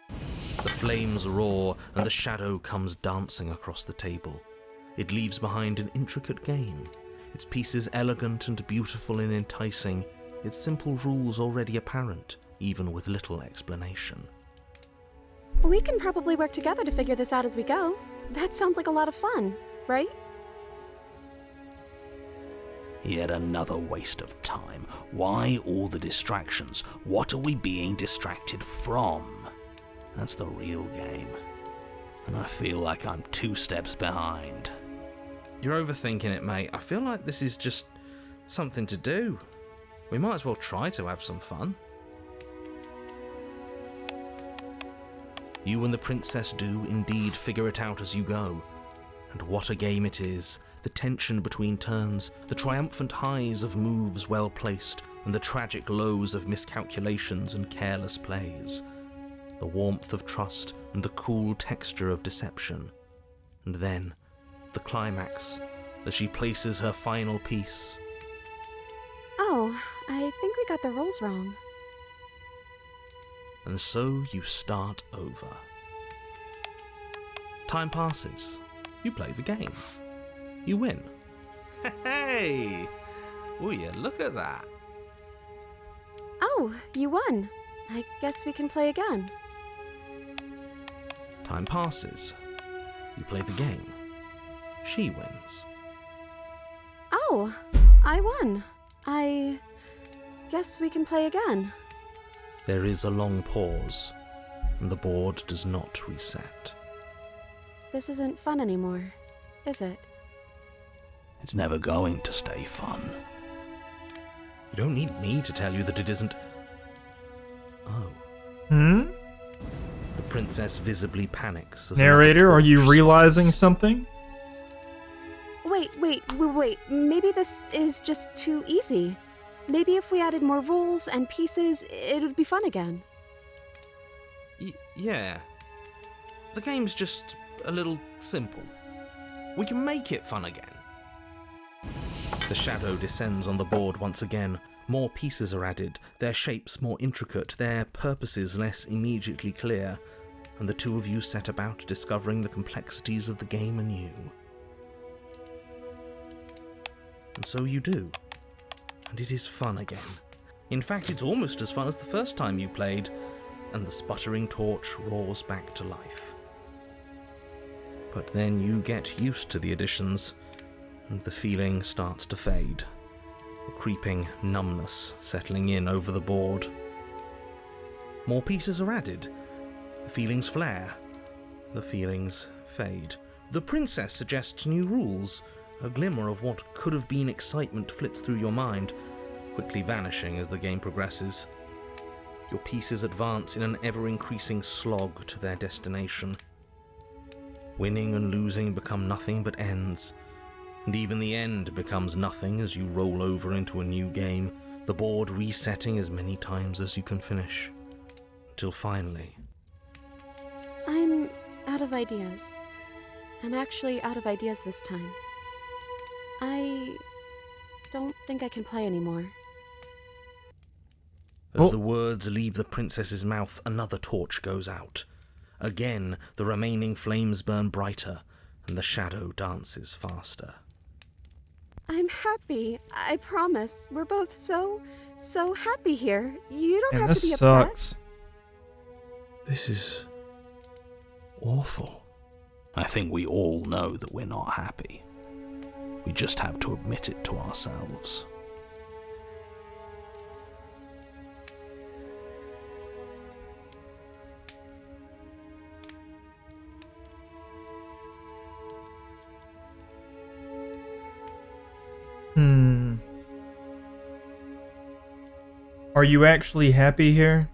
The flames roar and the shadow comes dancing across the table. It leaves behind an intricate game, its pieces elegant and beautiful and enticing, its simple rules already apparent, even with little explanation. We can probably work together to figure this out as we go. That sounds like a lot of fun, right? Yet another waste of time. Why all the distractions? What are we being distracted from? That's the real game. And I feel like I'm 2 steps behind. You're overthinking it, mate. I feel like this is just something to do. We might as well try to have some fun. You and the princess do indeed figure it out as you go. And what a game it is. The tension between turns, the triumphant highs of moves well placed, and the tragic lows of miscalculations and careless plays. The warmth of trust and the cool texture of deception. And then, the climax, as she places her final piece. Oh, I think we got the rules wrong. And so you start over. Time passes. You play the game. You win. Hey! Will you look at that? Oh, you won. I guess we can play again. Time passes. You play the game. She wins. Oh, I won. I guess we can play again. There is a long pause, and the board does not reset. This isn't fun anymore, is it? It's never going to stay fun. You don't need me to tell you that it isn't. Oh. The princess visibly panics. As Narrator, are you another torch realizing strikes. something? Wait. Maybe this is just too easy. Maybe if we added more rules and pieces, it would be fun again. Yeah. The game's just a little simple. We can make it fun again. The shadow descends on the board once again. More pieces are added, their shapes more intricate, their purposes less immediately clear, and the two of you set about discovering the complexities of the game anew. And so you do. And it is fun again. In fact, it's almost as fun as the first time you played, and the sputtering torch roars back to life. But then you get used to the additions, and the feeling starts to fade. A creeping numbness settling in over the board. More pieces are added. The feelings flare. The feelings fade. The princess suggests new rules. A glimmer of what could have been excitement flits through your mind, quickly vanishing as the game progresses. Your pieces advance in an ever-increasing slog to their destination. Winning and losing become nothing but ends, And even the end becomes nothing as you roll over into a new game, the board resetting as many times as you can finish. Until finally... I'm out of ideas. I'm actually out of ideas this time. I don't think I can play anymore. As the words leave the princess's mouth, another torch goes out. Again, the remaining flames burn brighter, and the shadow dances faster. I'm happy. I promise. We're both so happy here. You don't And have to this be sucks. This is... awful. I think we all know that we're not happy. We just have to admit it to ourselves. Are you actually happy here?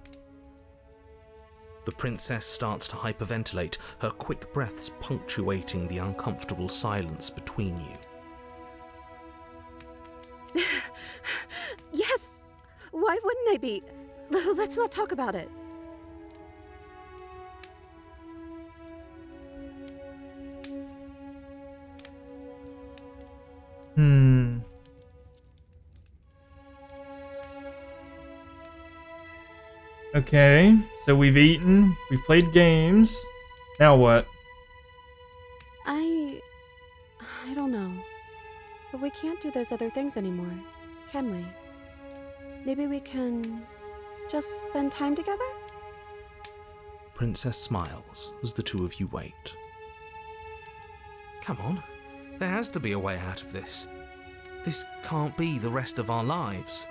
The princess starts to hyperventilate, her quick breaths punctuating the uncomfortable silence between you. Yes! Why wouldn't I be? Let's not talk about it. Okay, so we've eaten, we've played games. Now what? I don't know. But we can't do those other things anymore, can we? Maybe we can just spend time together? Princess smiles as the two of you wait. Come on, there has to be a way out of this. This can't be the rest of our lives.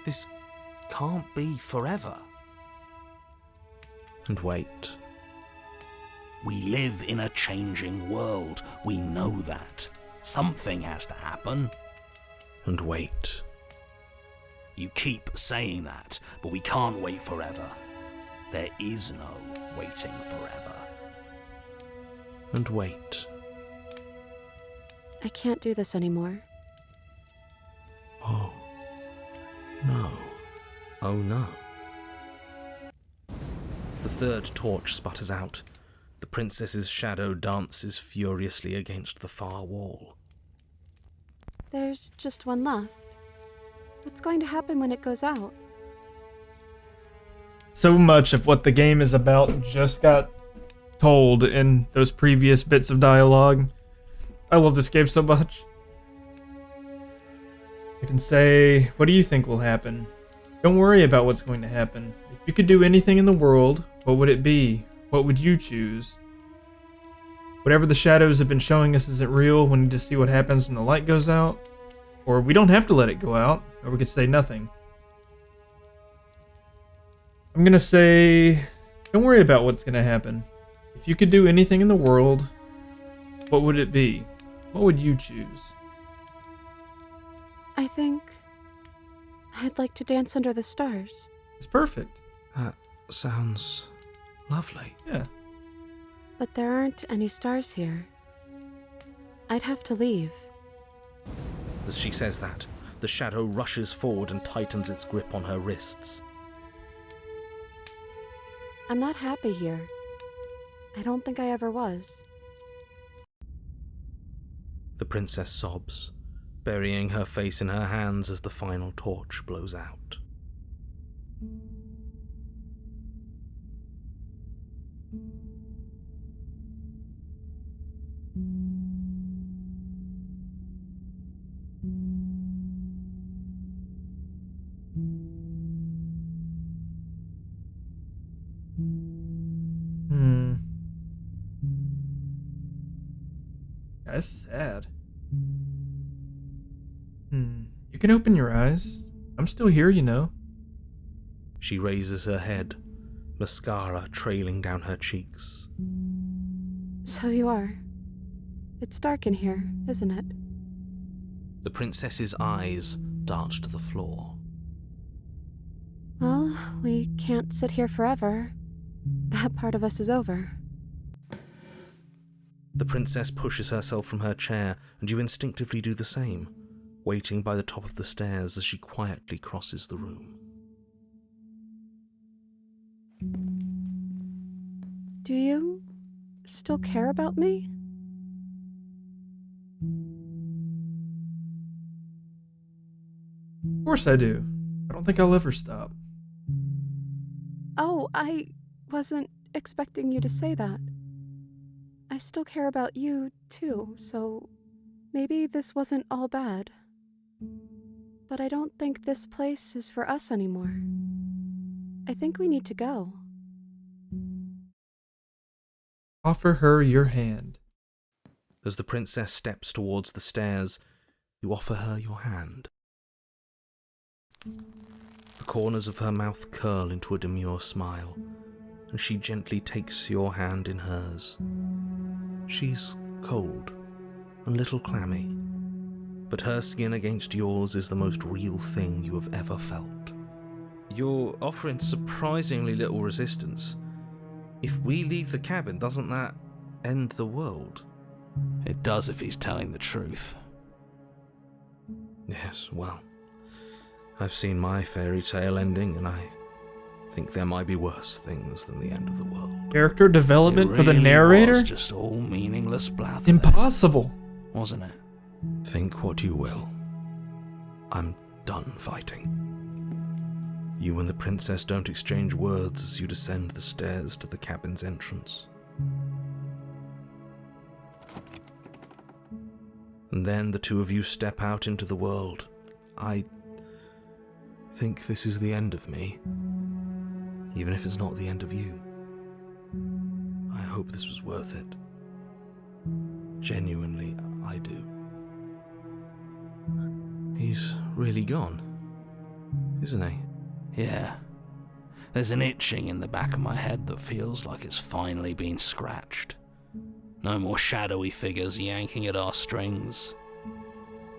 This can't be forever. And wait. We live in a changing world. We know that. Something has to happen. And wait. You keep saying that, but we can't wait forever. There is no waiting forever. And wait. I can't do this anymore. Oh. No. Oh no. The third torch sputters out. The princess's shadow dances furiously against the far wall. There's just one left. What's going to happen when it goes out? So much of what the game is about just got told in those previous bits of dialogue. I love this game so much. I can say, what do you think will happen? Don't worry about what's going to happen. If you could do anything in the world, what would it be? What would you choose? Whatever the shadows have been showing us isn't real, we need to see what happens when the light goes out. Or we don't have to let it go out, or we could say nothing. I'm gonna say, don't worry about what's gonna happen. If you could do anything in the world, what would it be? What would you choose? I think I'd like to dance under the stars. It's perfect. That sounds lovely. Yeah. But there aren't any stars here. I'd have to leave. As she says that, the shadow rushes forward and tightens its grip on her wrists. I'm not happy here. I don't think I ever was. The princess sobs, burying her face in her hands as the final torch blows out. That's sad. You can open your eyes. I'm still here, you know. She raises her head, mascara trailing down her cheeks. So you are. It's dark in here, isn't it? The princess's eyes dart to the floor. Well, we can't sit here forever. That part of us is over. The princess pushes herself from her chair, and you instinctively do the same, waiting by the top of the stairs as she quietly crosses the room. Do you still care about me? Of course I do. I don't think I'll ever stop. Oh, I wasn't expecting you to say that. I still care about you, too, so maybe this wasn't all bad. But I don't think this place is for us anymore. I think we need to go. Offer her your hand. As the princess steps towards the stairs, you offer her your hand. The corners of her mouth curl into a demure smile, and she gently takes your hand in hers. She's cold and a little clammy, but her skin against yours is the most real thing you have ever felt. You're offering surprisingly little resistance. If we leave the cabin, doesn't that end the world? It does if he's telling the truth. Yes, well, I've seen my fairy tale ending, and I think there might be worse things than the end of the world. Character development It for the really narrator? was just all meaningless blather, Impossible. wasn't it? Think what you will. I'm done fighting. You and the princess don't exchange words as you descend the stairs to the cabin's entrance. And then the two of you step out into the world. I think this is the end of me, even if it's not the end of you. I hope this was worth it. Genuinely, I do. He's really gone, isn't he? Yeah. There's an itching in the back of my head that feels like it's finally been scratched. No more shadowy figures yanking at our strings.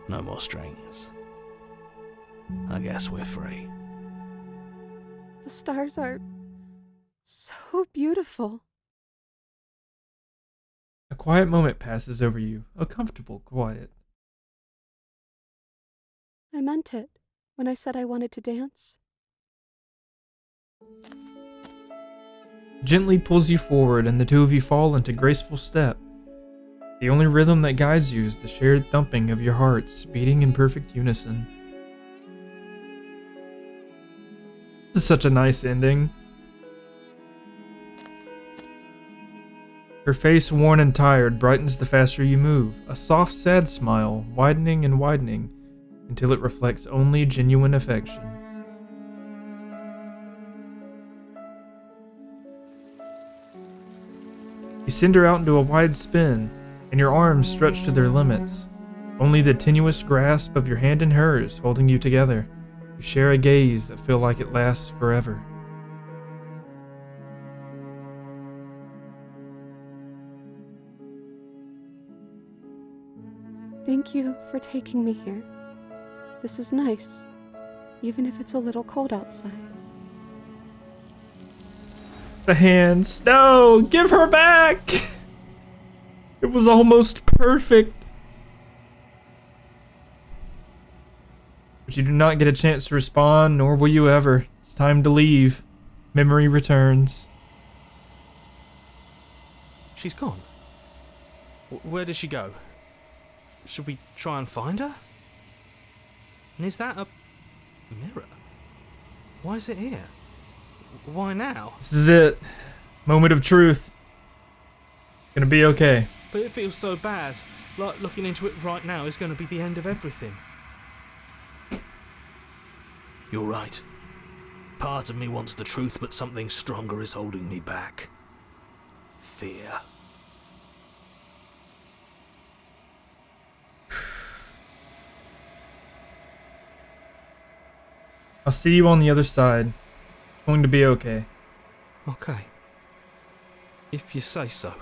No more strings. I guess we're free. The stars are so beautiful. A quiet moment passes over you, a comfortable quiet. I meant it when I said I wanted to dance. Gently pulls you forward, and the two of you fall into graceful step. The only rhythm that guides you is the shared thumping of your hearts, beating in perfect unison. This is such a nice ending. Her face, worn and tired, brightens the faster you move, a soft, sad smile, widening and widening, until it reflects only genuine affection. You send her out into a wide spin, and your arms stretch to their limits. Only the tenuous grasp of your hand in hers holding you together. You share a gaze that feels like it lasts forever. Thank you for taking me here. This is nice, even if it's a little cold outside. The hands. No! Give her back! It was almost perfect. But you do not get a chance to respond, nor will you ever. It's time to leave. Memory returns. She's gone. Where did she go? Should we try and find her? And is that a mirror? Why is it here? Why now? This is it. Moment of truth. Gonna be okay. But it feels so bad. Like looking into it right now is going to be the end of everything. You're right. Part of me wants the truth, but something stronger is holding me back. Fear. I'll see you on the other side. Going to be okay. Okay. If you say so.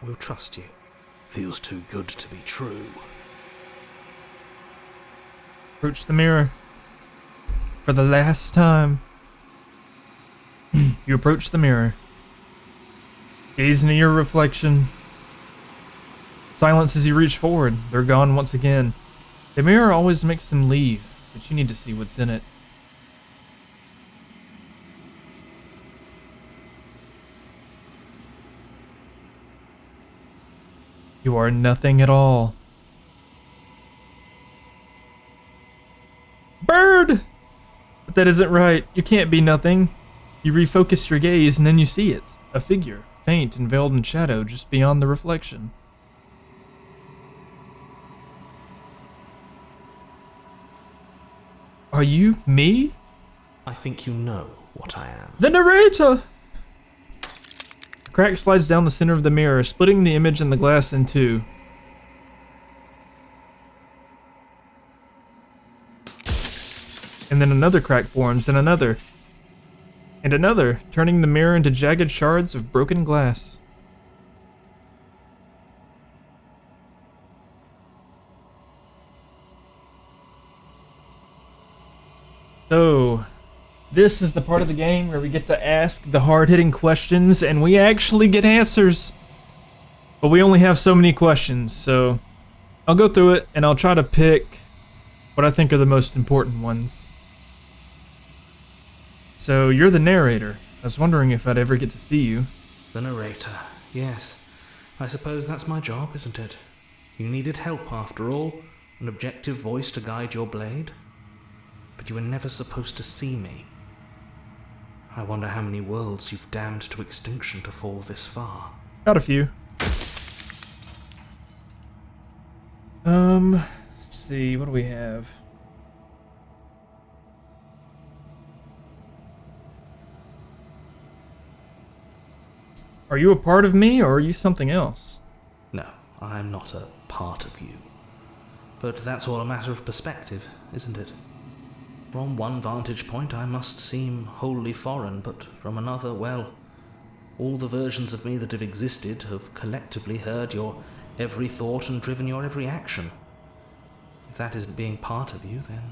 We'll trust you. Feels too good to be true. Approach the mirror. For the last time. You approach the mirror. Gaze into your reflection. Silence as you reach forward. They're gone once again. The mirror always makes them leave, but you need to see what's in it. You are nothing at all. Bird! But that isn't right. You can't be nothing. You refocus your gaze and then you see it. A figure, faint and veiled in shadow just beyond the reflection. Are you me? I think you know what I am. The narrator! A crack slides down the center of the mirror, splitting the image and the glass in two. And then another crack forms, and another. And another, turning the mirror into jagged shards of broken glass. So, this is the part of the game where we get to ask the hard-hitting questions, and we actually get answers. But we only have so many questions, so I'll go through it, and I'll try to pick what I think are the most important ones. So, you're the narrator. I was wondering if I'd ever get to see you. The narrator, yes. I suppose that's my job, isn't it? You needed help, after all. An objective voice to guide your blade. But you were never supposed to see me. I wonder how many worlds you've damned to extinction to fall this far. Got a few. Let's see, what do we have? Are you a part of me, or are you something else? No, I'm not a part of you. But that's all a matter of perspective, isn't it? From one vantage point I must seem wholly foreign, but from another, well, all the versions of me that have existed have collectively heard your every thought and driven your every action. If that isn't being part of you, then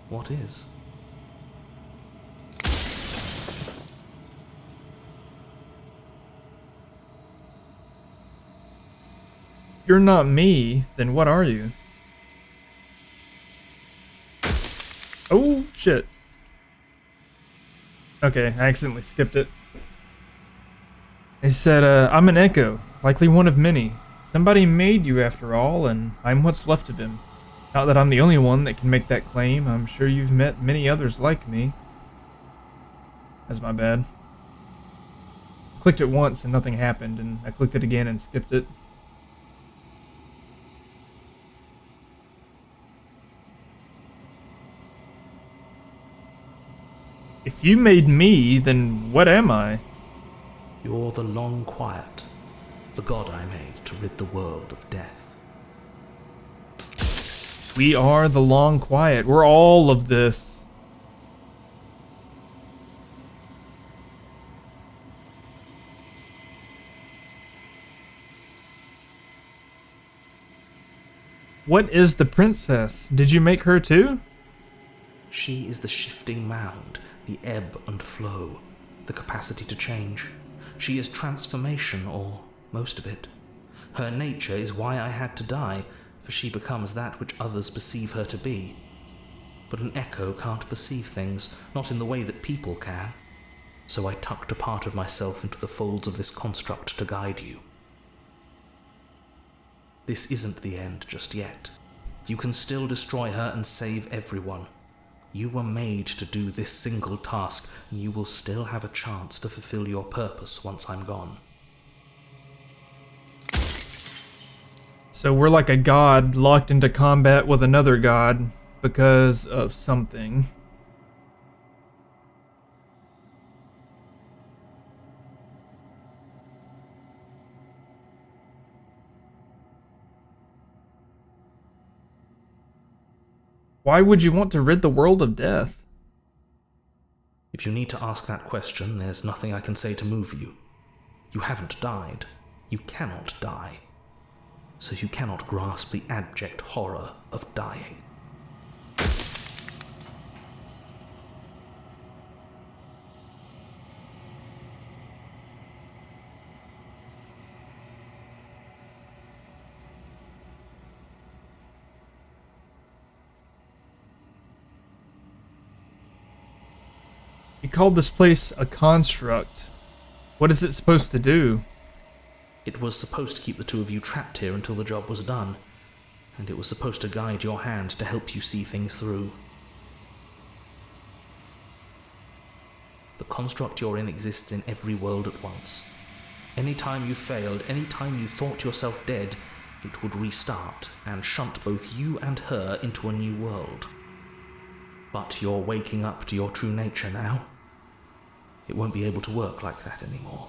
what is? You're not me, then what are you? Oh, shit. Okay, I accidentally skipped it. They said, I'm an echo, likely one of many. Somebody made you after all, and I'm what's left of him. Not that I'm the only one that can make that claim. I'm sure you've met many others like me. That's my bad. I clicked it once and nothing happened, and I clicked it again and skipped it. If you made me, then what am I? You're the long quiet, the god I made to rid the world of death. We are the long quiet. We're all of this. What is the princess? Did you make her too? She is the shifting mound, the ebb and flow, the capacity to change. She is transformation, or most of it. Her nature is why I had to die, for she becomes that which others perceive her to be. But an echo can't perceive things, not in the way that people can. So I tucked a part of myself into the folds of this construct to guide you. This isn't the end just yet. You can still destroy her and save everyone. You were made to do this single task, and you will still have a chance to fulfill your purpose once I'm gone. So we're like a god locked into combat with another god because of something. Why would you want to rid the world of death? If you need to ask that question, there's nothing I can say to move you. You haven't died. You cannot die. So you cannot grasp the abject horror of dying. called this place a construct. What is it supposed to do? It was supposed to keep the two of you trapped here until the job was done, and it was supposed to guide your hand to help you see things through. The construct you're in exists in every world at once. Any time you failed, any time you thought yourself dead, it would restart and shunt both you and her into a new world. But you're waking up to your true nature now. It won't be able to work like that anymore.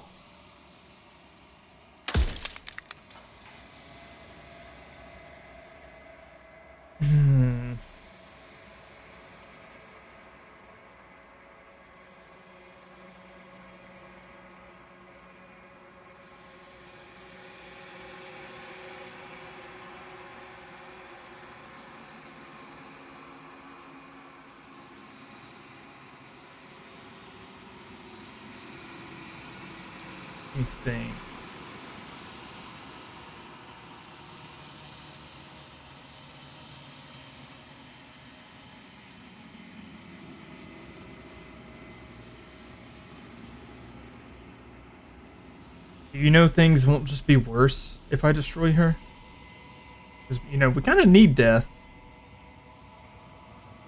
Let me think. You know things won't just be worse if I destroy her? Because, we kind of need death.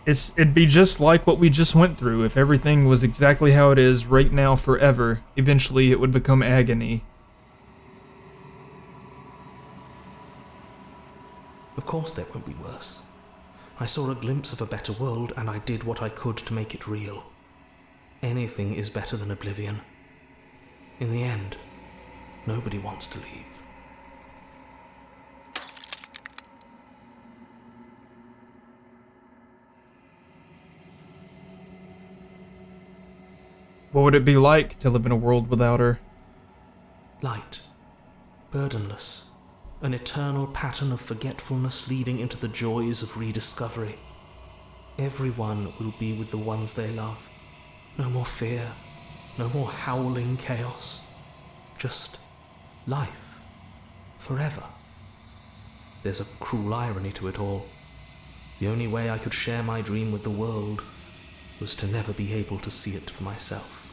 It'd be just like what we just went through if everything was exactly how it is right now forever. Eventually it would become agony. Of course there won't be worse. I saw a glimpse of a better world and I did what I could to make it real. Anything is better than oblivion. In the end, nobody wants to leave. What would it be like to live in a world without her? Light, burdenless, an eternal pattern of forgetfulness leading into the joys of rediscovery. Everyone will be with the ones they love. No more fear, no more howling chaos. Just life, forever. There's a cruel irony to it all. The only way I could share my dream with the world was to never be able to see it for myself.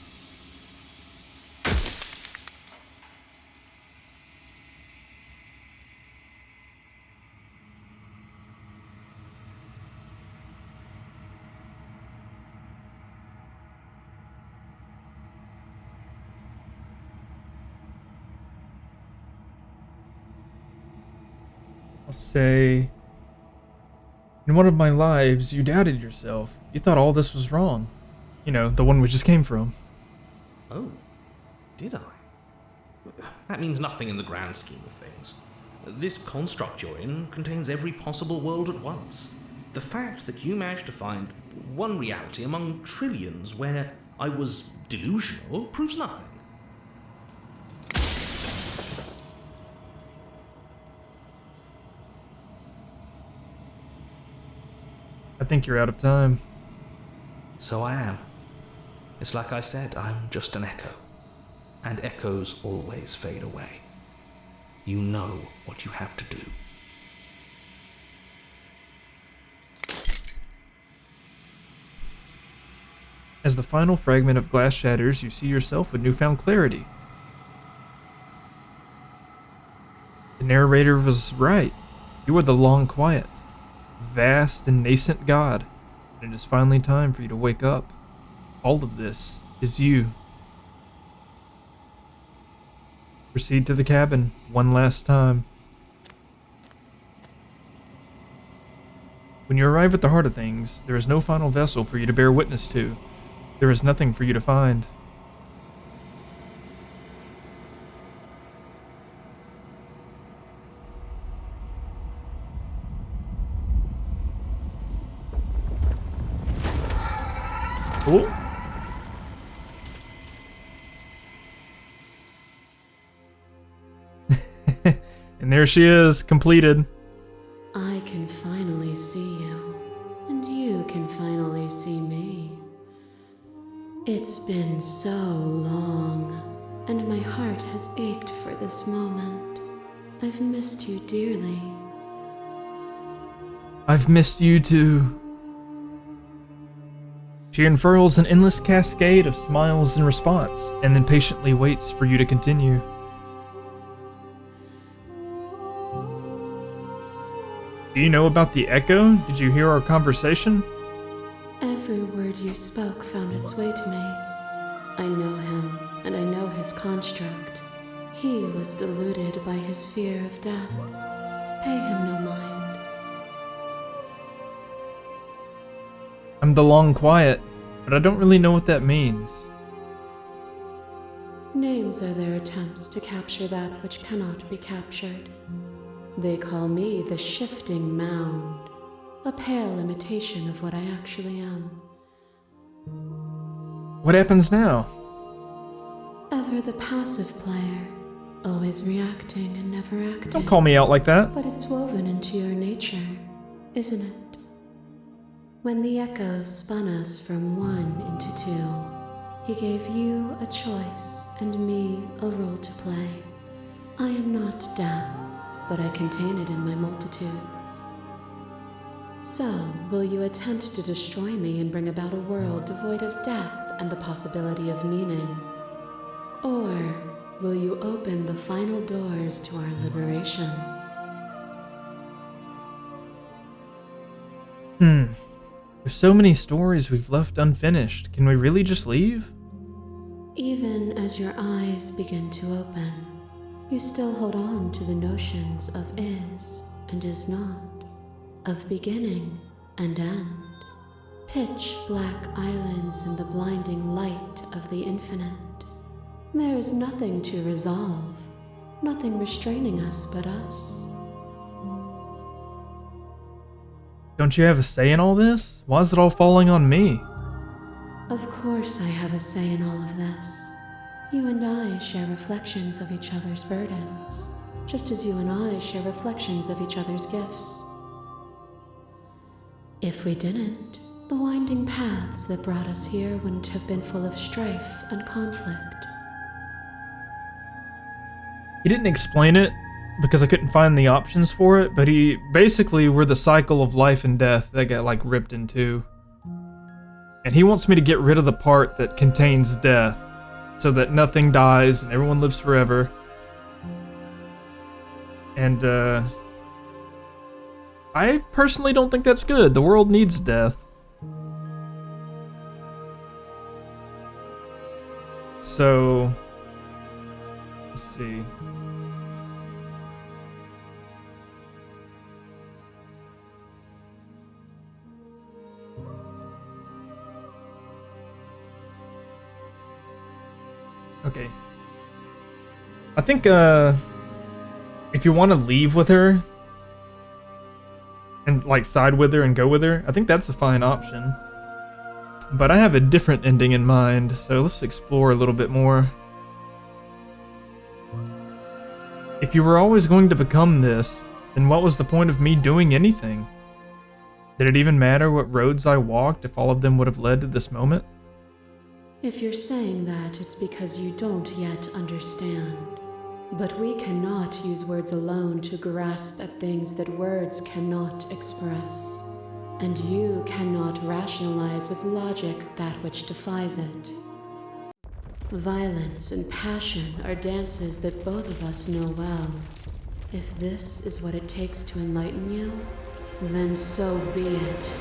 I'll say, in one of my lives, you doubted yourself. You thought all this was wrong. The one we just came from. Oh, did I? That means nothing in the grand scheme of things. This construct you're in contains every possible world at once. The fact that you managed to find one reality among trillions where I was delusional proves nothing. I think you're out of time. So I am. It's like I said, I'm just an echo. And echoes always fade away. You know what you have to do. As the final fragment of glass shatters, you see yourself with newfound clarity. The narrator was right. You are the long quiet, vast and nascent God, and it is finally time for you to wake up. All of this is you. Proceed to the cabin one last time. When you arrive at the heart of things, there is no final vessel for you to bear witness to. There is nothing for you to find. Oh. And there she is, completed. I can finally see you, and you can finally see me. It's been so long, and my heart has ached for this moment. I've missed you dearly. I've missed you too. She unfurls an endless cascade of smiles in response, and then patiently waits for you to continue. Do you know about the Echo? Did you hear our conversation? Every word you spoke found its way to me. I know him, and I know his construct. He was deluded by his fear of death. Pay him no mind. I'm the Long Quiet, but I don't really know what that means. Names are their attempts to capture that which cannot be captured. They call me the Shifting Mound, a pale imitation of what I actually am. What happens now? Ever the passive player, always reacting and never acting. Don't call me out like that. But it's woven into your nature, isn't it? When the Echo spun us from one into two, he gave you a choice and me a role to play. I am not death, but I contain it in my multitudes. So, will you attempt to destroy me and bring about a world devoid of death and the possibility of meaning? Or will you open the final doors to our liberation? There's so many stories we've left unfinished. Can we really just leave? Even as your eyes begin to open, you still hold on to the notions of is and is not, of beginning and end, pitch black islands in the blinding light of the infinite. There is nothing to resolve, nothing restraining us but us. Don't you have a say in all this? Why is it all falling on me? Of course I have a say in all of this. You and I share reflections of each other's burdens, just as you and I share reflections of each other's gifts. If we didn't, the winding paths that brought us here wouldn't have been full of strife and conflict. He didn't explain it because I couldn't find the options for it, but he basically we're the cycle of life and death that got like ripped in two. And he wants me to get rid of the part that contains death so that nothing dies and everyone lives forever. And I personally don't think that's good. The world needs death. So let's see. Okay. I think if you want to leave with her and like side with her and go with her, I think that's a fine option. But I have a different ending in mind, so let's explore a little bit more. If you were always going to become this, then what was the point of me doing anything? Did it even matter what roads I walked if all of them would have led to this moment? If you're saying that, it's because you don't yet understand. But we cannot use words alone to grasp at things that words cannot express. And you cannot rationalize with logic that which defies it. Violence and passion are dances that both of us know well. If this is what it takes to enlighten you, then so be it.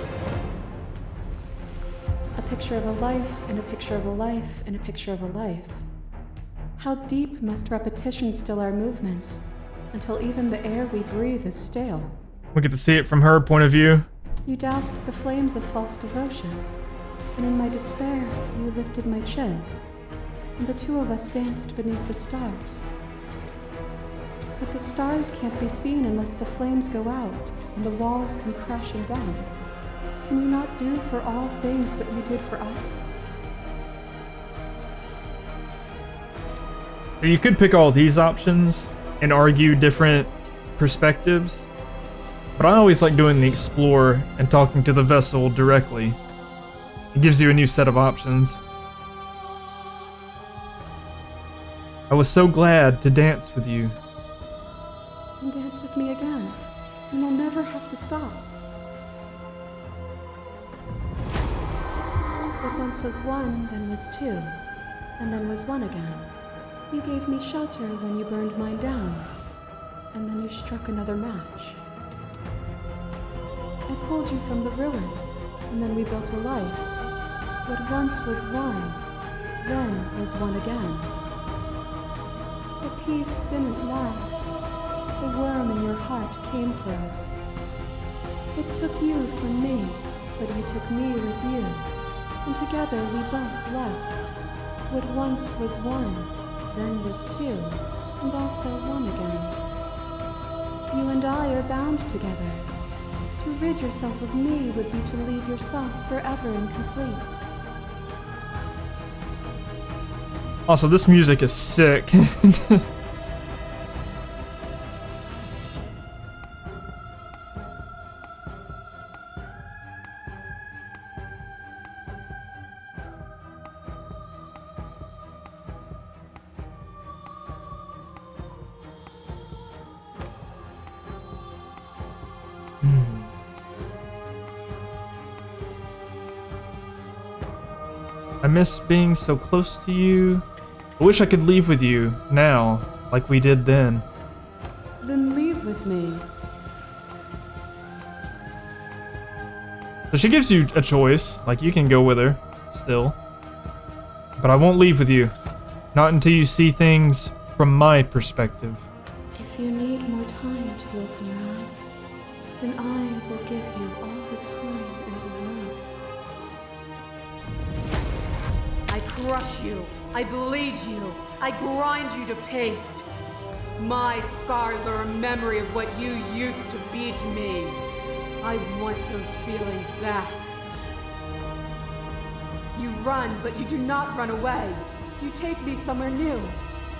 A picture of a life, and a picture of a life, and a picture of a life. How deep must repetition still our movements, until even the air we breathe is stale? We get to see it from her point of view. You doused the flames of false devotion, and in my despair you lifted my chin, and the two of us danced beneath the stars. But the stars can't be seen unless the flames go out, and the walls come crashing down. Can you not do for all things what you did for us? You could pick all these options and argue different perspectives, but I always like doing the explore and talking to the vessel directly. It gives you a new set of options. I was so glad to dance with you. And dance with me again, and we'll never have to stop. But once was one, then was two, and then was one again. You gave me shelter when you burned mine down, and then you struck another match. I pulled you from the ruins, and then we built a life. What once was one, then was one again. The peace didn't last. The worm in your heart came for us. It took you from me, but you took me with you, and together we both left. What once was one, then was two, and also one again. You and I are bound together. To rid yourself of me would be to leave yourself forever incomplete. Also, this music is sick. I miss being so close to you. I wish I could leave with you now, like we did then. Then leave with me. So she gives you a choice, like you can go with her, still. But I won't leave with you. Not until you see things from my perspective. If you need more time to open your eyes, then I will give you all the time in the world. I crush you. I bleed you. I grind you to paste. My scars are a memory of what you used to be to me. I want those feelings back. You run, but you do not run away. You take me somewhere new,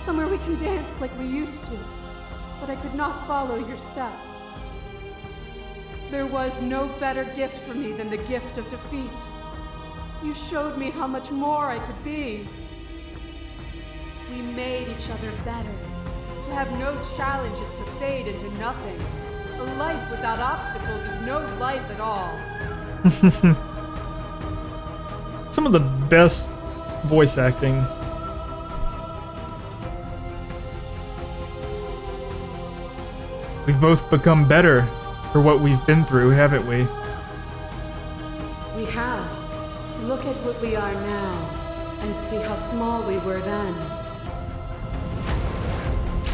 somewhere we can dance like we used to. But I could not follow your steps. There was no better gift for me than the gift of defeat. You showed me how much more I could be. We made each other better. To have no challenges to fade into nothing. A life without obstacles is no life at all. Some of the best voice acting. We've both become better for what we've been through, haven't we? We have. Look at what we are now, and see how small we were then.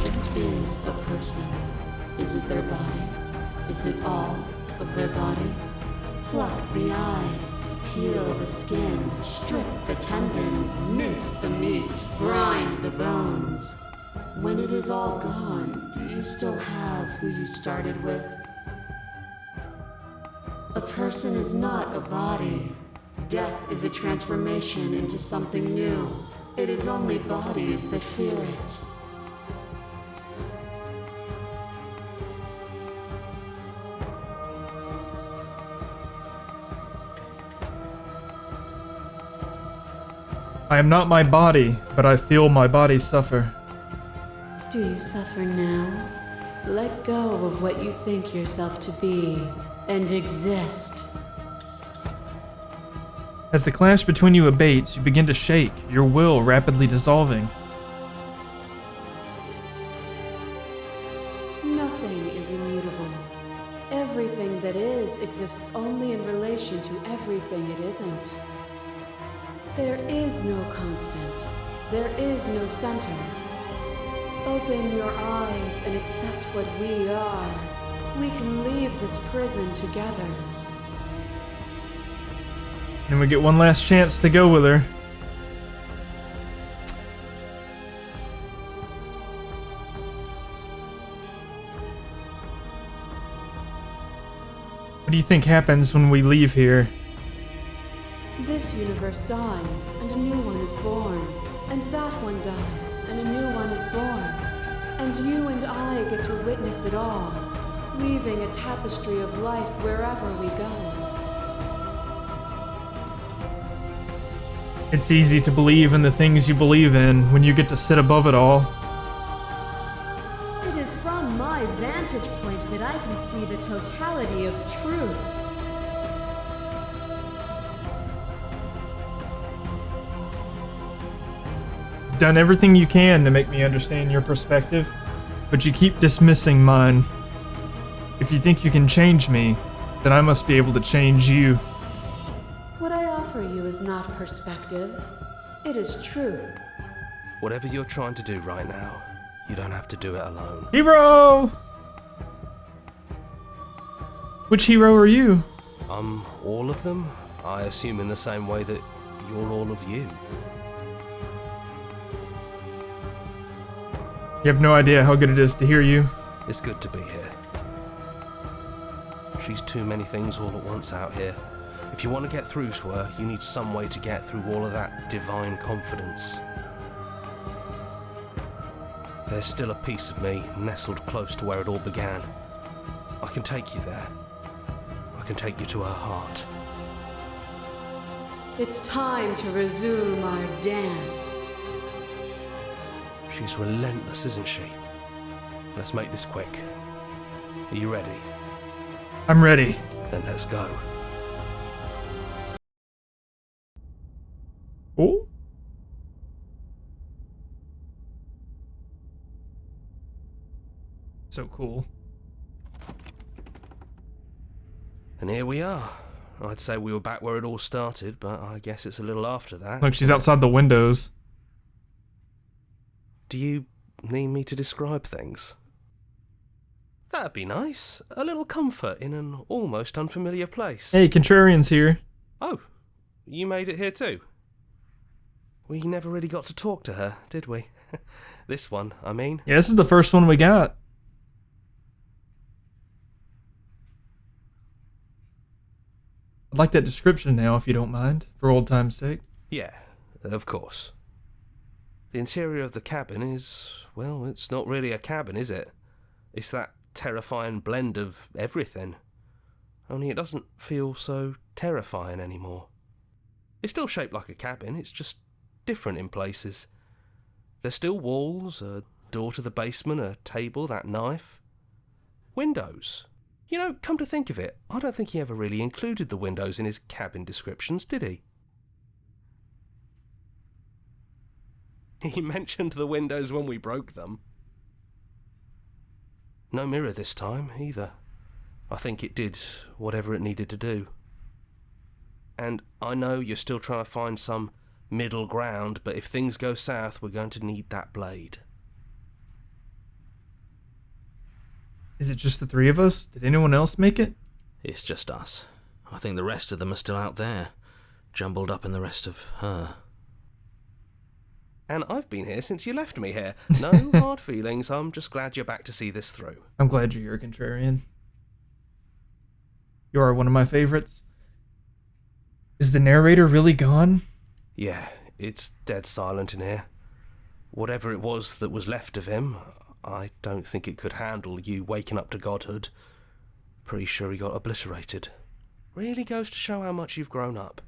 What is a person? Is it their body? Is it all of their body? Pluck the eyes, peel the skin, strip the tendons, mince the meat, grind the bones. When it is all gone, do you still have who you started with? A person is not a body. Death is a transformation into something new. It is only bodies that fear it. I am not my body, but I feel my body suffer. Do you suffer now? Let go of what you think yourself to be, and exist. As the clash between you abates, you begin to shake, your will rapidly dissolving. Nothing is immutable. Everything that is exists only in relation to everything it isn't. There is no constant. There is no center. Open your eyes and accept what we are. We can leave this prison together. And we get one last chance to go with her. What do you think happens when we leave here? This universe dies, and a new one is born. And that one dies, and a new one is born. And you and I get to witness it all, weaving a tapestry of life wherever we go. It's easy to believe in the things you believe in when you get to sit above it all. It is from my vantage point that I can see the totality of truth. done everything you can to make me understand your perspective, but you keep dismissing mine. If you think you can change me, then I must be able to change you. What I offer you is not perspective. It is truth. Whatever you're trying to do right now, you don't have to do it alone. Hero! Which hero are you? All of them? I assume in the same way that you're all of you. You have no idea how good it is to hear you. It's good to be here. She's too many things all at once out here. If you want to get through to her, you need some way to get through all of that divine confidence. There's still a piece of me nestled close to where it all began. I can take you there. I can take you to her heart. It's time to resume our dance. She's relentless, isn't she? Let's make this quick. Are you ready? I'm ready. Then let's go. Oh? So cool. And here we are. I'd say we were back where it all started, but I guess it's a little after that. Look, she's outside the windows. Do you need me to describe things? That'd be nice. A little comfort in an almost unfamiliar place. Hey, Contrarian's here. Oh, you made it here too? We never really got to talk to her, did we? This one, I mean. Yeah, this is the first one we got. I'd like that description now, if you don't mind, for old time's sake. Yeah, of course. The interior of the cabin is, well, it's not really a cabin, is it? It's that terrifying blend of everything. Only it doesn't feel so terrifying anymore. It's still shaped like a cabin, it's just different in places. There's still walls, a door to the basement, a table, that knife. Windows. You know, come to think of it, I don't think he ever really included the windows in his cabin descriptions, did he? He mentioned the windows when we broke them. No mirror this time, either. I think it did whatever it needed to do. And I know you're still trying to find some middle ground, but if things go south, we're going to need that blade. Is it just the three of us? Did anyone else make it? It's just us. I think the rest of them are still out there, jumbled up in the rest of her. And I've been here since you left me here. No hard feelings, I'm just glad you're back to see this through. I'm glad you're here, Contrarian. You are one of my favorites. Is the narrator really gone? Yeah, it's dead silent in here. Whatever it was that was left of him, I don't think it could handle you waking up to godhood. Pretty sure he got obliterated. Really goes to show how much you've grown up.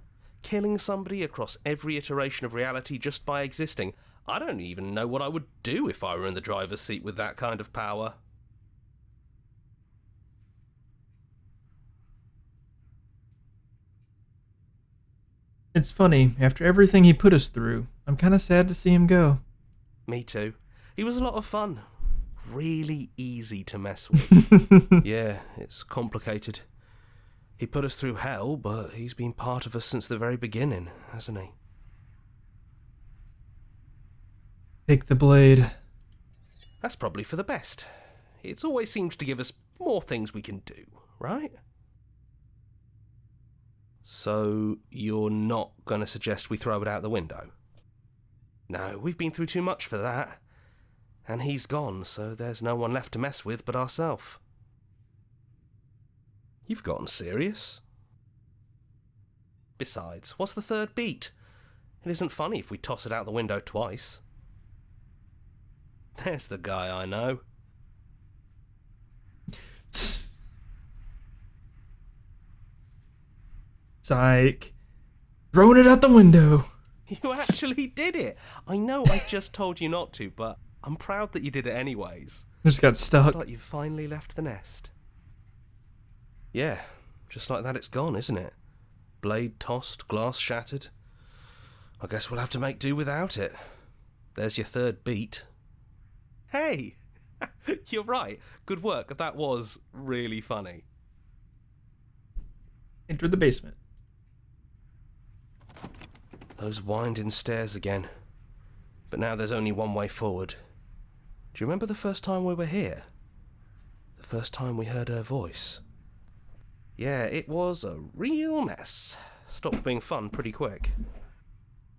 Killing somebody across every iteration of reality just by existing. I don't even know what I would do if I were in the driver's seat with that kind of power. It's funny, after everything he put us through, I'm kind of sad to see him go. Me too. He was a lot of fun. Really easy to mess with. Yeah, it's complicated. He put us through hell, but he's been part of us since the very beginning, hasn't he? Take the blade. That's probably for the best. It's always seemed to give us more things we can do, right? So, you're not going to suggest we throw it out the window? No, we've been through too much for that. And he's gone, so there's no one left to mess with but ourselves. You've gotten serious. Besides, what's the third beat? It isn't funny if we toss it out the window twice. There's the guy I know. Psych. Throwing it out the window. You actually did it! I know I just told you not to, but I'm proud that you did it anyways. Just got stuck. It's like you finally left the nest. Yeah, just like that it's gone, isn't it? Blade tossed, glass shattered. I guess we'll have to make do without it. There's your third beat. Hey! You're right. Good work. That was really funny. Enter the basement. Those winding stairs again. But now there's only one way forward. Do you remember the first time we were here? The first time we heard her voice? Yeah, it was a real mess. Stopped being fun pretty quick.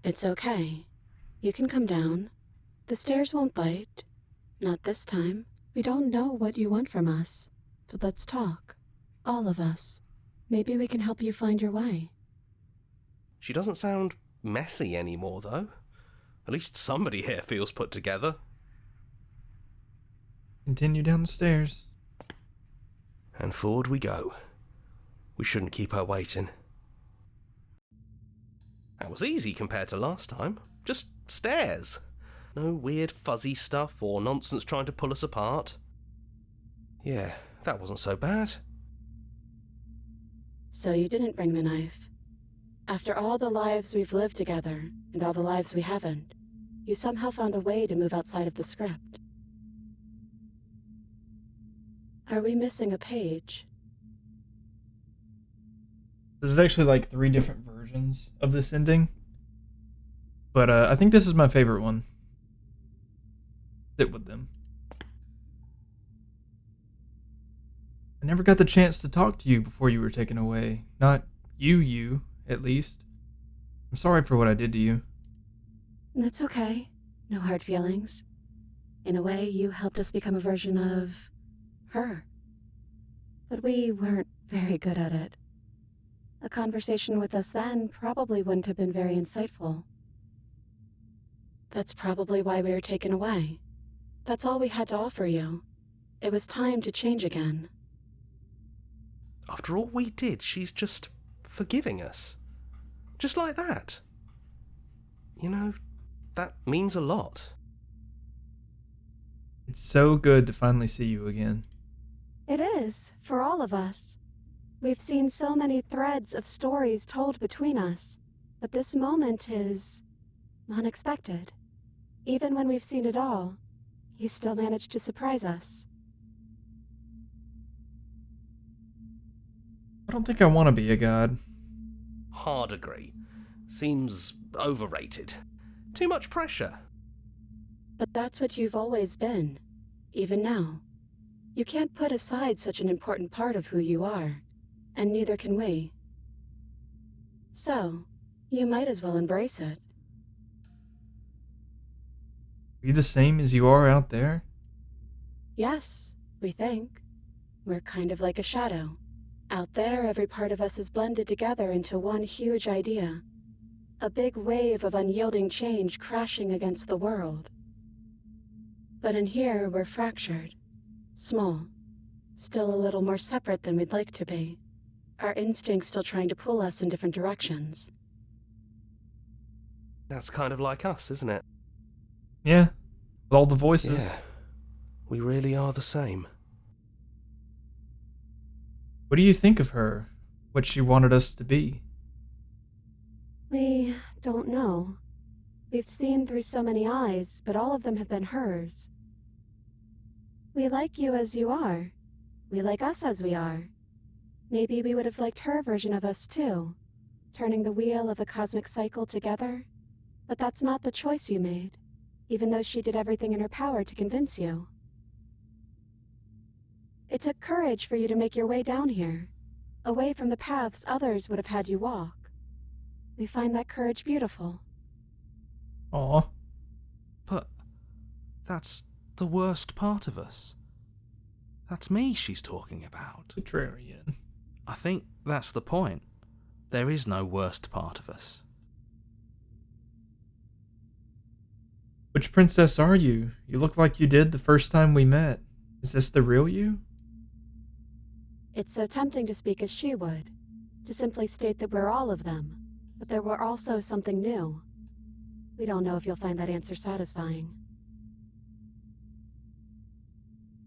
It's okay. You can come down. The stairs won't bite. Not this time. We don't know what you want from us. But let's talk. All of us. Maybe we can help you find your way. She doesn't sound messy anymore, though. At least somebody here feels put together. Continue down the stairs. And forward we go. We shouldn't keep her waiting. That was easy compared to last time. Just stairs. No weird fuzzy stuff or nonsense trying to pull us apart. Yeah, that wasn't so bad. So you didn't bring the knife. After all the lives we've lived together, and all the lives we haven't, you somehow found a way to move outside of the script. Are we missing a page? There's actually like 3 different versions of this ending. But I think this is my favorite one. Sit with them. I never got the chance to talk to you before you were taken away. Not you, at least. I'm sorry for what I did to you. That's okay. No hard feelings. In a way, you helped us become a version of her. But we weren't very good at it. A conversation with us then probably wouldn't have been very insightful. That's probably why we were taken away. That's all we had to offer you. It was time to change again. After all we did, she's just forgiving us. Just like that. You know, that means a lot. It's so good to finally see you again. It is, for all of us. We've seen so many threads of stories told between us, but this moment is unexpected. Even when we've seen it all, you still managed to surprise us. I don't think I want to be a god. Hard agree. Seems overrated. Too much pressure. But that's what you've always been, even now. You can't put aside such an important part of who you are, and neither can we. So, you might as well embrace it. Are you the same as you are out there? Yes, we think. We're kind of like a shadow. Out there, every part of us is blended together into one huge idea. A big wave of unyielding change crashing against the world. But in here, we're fractured. Small. Still a little more separate than we'd like to be. Our instincts still trying to pull us in different directions. That's kind of like us, isn't it? Yeah, with all the voices. Yeah, we really are the same. What do you think of her? What she wanted us to be? We don't know. We've seen through so many eyes, but all of them have been hers. We like you as you are. We like us as we are. Maybe we would have liked her version of us too, turning the wheel of a cosmic cycle together. But that's not the choice you made, even though she did everything in her power to convince you. It took courage for you to make your way down here, away from the paths others would have had you walk. We find that courage beautiful. Aw. But that's the worst part of us. That's me she's talking about. Contrarian. I think that's the point. There is no worst part of us. Which princess are you? You look like you did the first time we met. Is this the real you? It's so tempting to speak as she would, to simply state that we're all of them, but there were also something new. We don't know if you'll find that answer satisfying.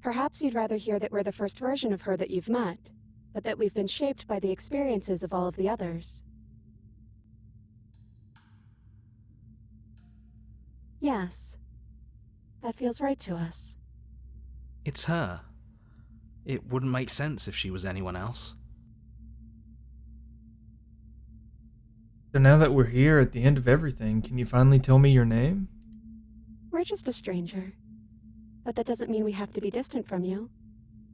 Perhaps you'd rather hear that we're the first version of her that you've met, but that we've been shaped by the experiences of all of the others. Yes, That feels right to us. It's her. It wouldn't make sense if she was anyone else. So now that we're here at the end of everything, can you finally tell me your name? We're just a stranger. But that doesn't mean we have to be distant from you.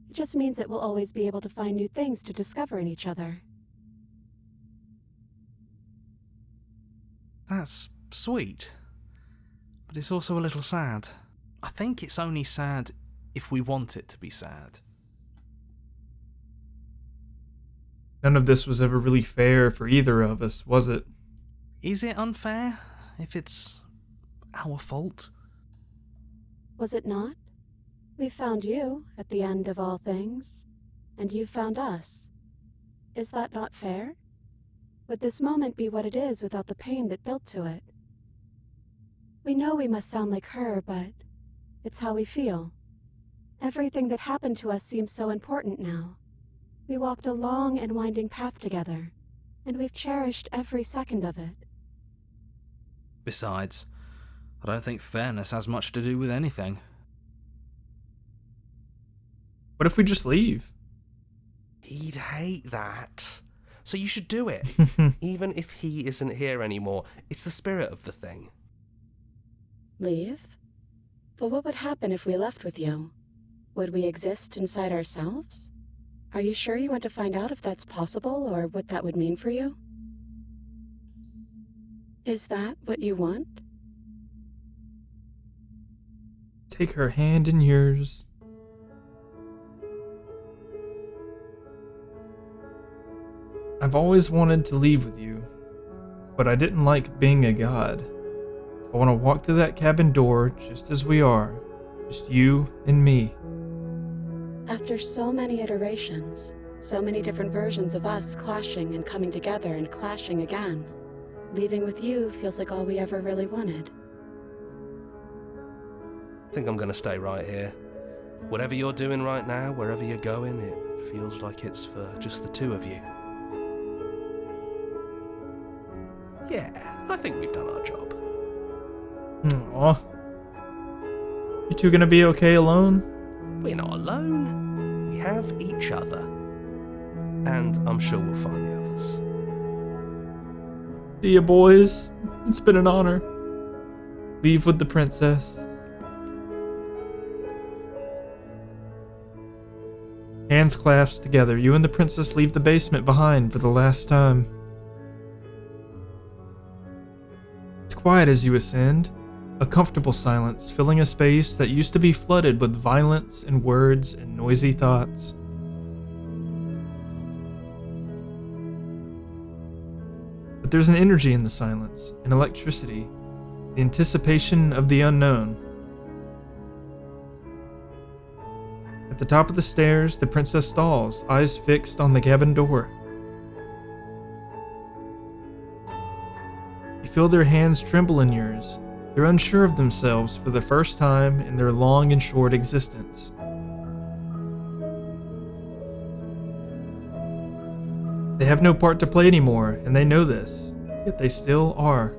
It just means that we'll always be able to find new things to discover in each other. That's sweet. But it's also a little sad. I think it's only sad if we want it to be sad. None of this was ever really fair for either of us, was it? Is it unfair if it's our fault? Was it not? We found you at the end of all things, and you found us. Is that not fair? Would this moment be what it is without the pain that built to it? We know we must sound like her, but it's how we feel. Everything that happened to us seems so important now. We walked a long and winding path together, and we've cherished every second of it. Besides, I don't think fairness has much to do with anything. What if we just leave? He'd hate that. So you should do it. Even if he isn't here anymore, it's the spirit of the thing. Leave? But what would happen if we left with you? Would we exist inside ourselves? Are you sure you want to find out if that's possible, or what that would mean for you? Is that what you want? Take her hand in yours. I've always wanted to leave with you, but I didn't like being a god. I want to walk through that cabin door just as we are, just you and me. After so many iterations, so many different versions of us clashing and coming together and clashing again, leaving with you feels like all we ever really wanted. I think I'm gonna stay right here. Whatever you're doing right now, wherever you're going, it feels like it's for just the two of you. Yeah, I think we've done our job. Aw. You two gonna be okay alone? We're not alone. We have each other. And I'm sure we'll find the others. See ya, boys. It's been an honor. Leave with the princess. Hands clasped together, you and the princess leave the basement behind for the last time. It's quiet as you ascend, a comfortable silence filling a space that used to be flooded with violence and words and noisy thoughts. But there's an energy in the silence, an electricity, the anticipation of the unknown. At the top of the stairs, the princess stalls, eyes fixed on the cabin door. You feel their hands tremble in yours. They're unsure of themselves for the first time in their long and short existence. They have no part to play anymore, and they know this, yet they still are.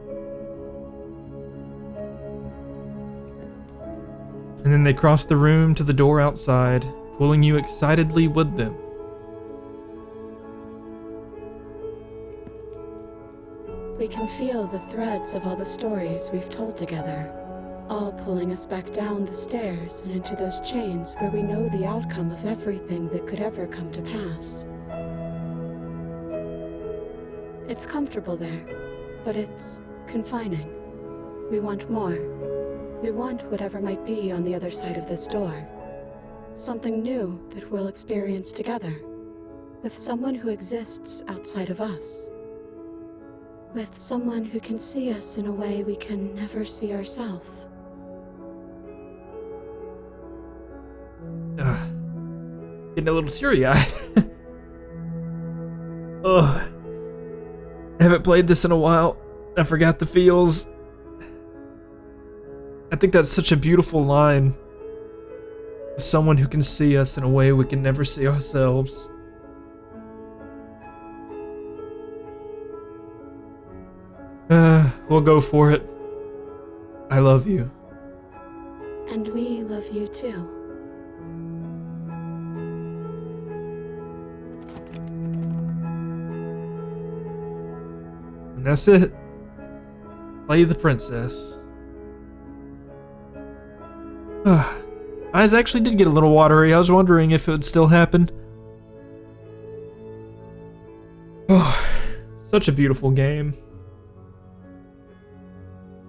And then they cross the room to the door outside, pulling you excitedly with them. We can feel the threads of all the stories we've told together, all pulling us back down the stairs and into those chains where we know the outcome of everything that could ever come to pass. It's comfortable there, but it's confining. We want more. We want whatever might be on the other side of this door. Something new that we'll experience together, with someone who exists outside of us. With someone who can see us in a way we can never see ourselves. Getting a little teary-eyed. Ugh. I haven't played this in a while. I forgot the feels. I think that's such a beautiful line. Someone who can see us in a way we can never see ourselves. We'll go for it. I love you. And we love you too. And that's it. Slay the princess. Eyes actually did get a little watery. I was wondering if it would still happen. Oh, such a beautiful game.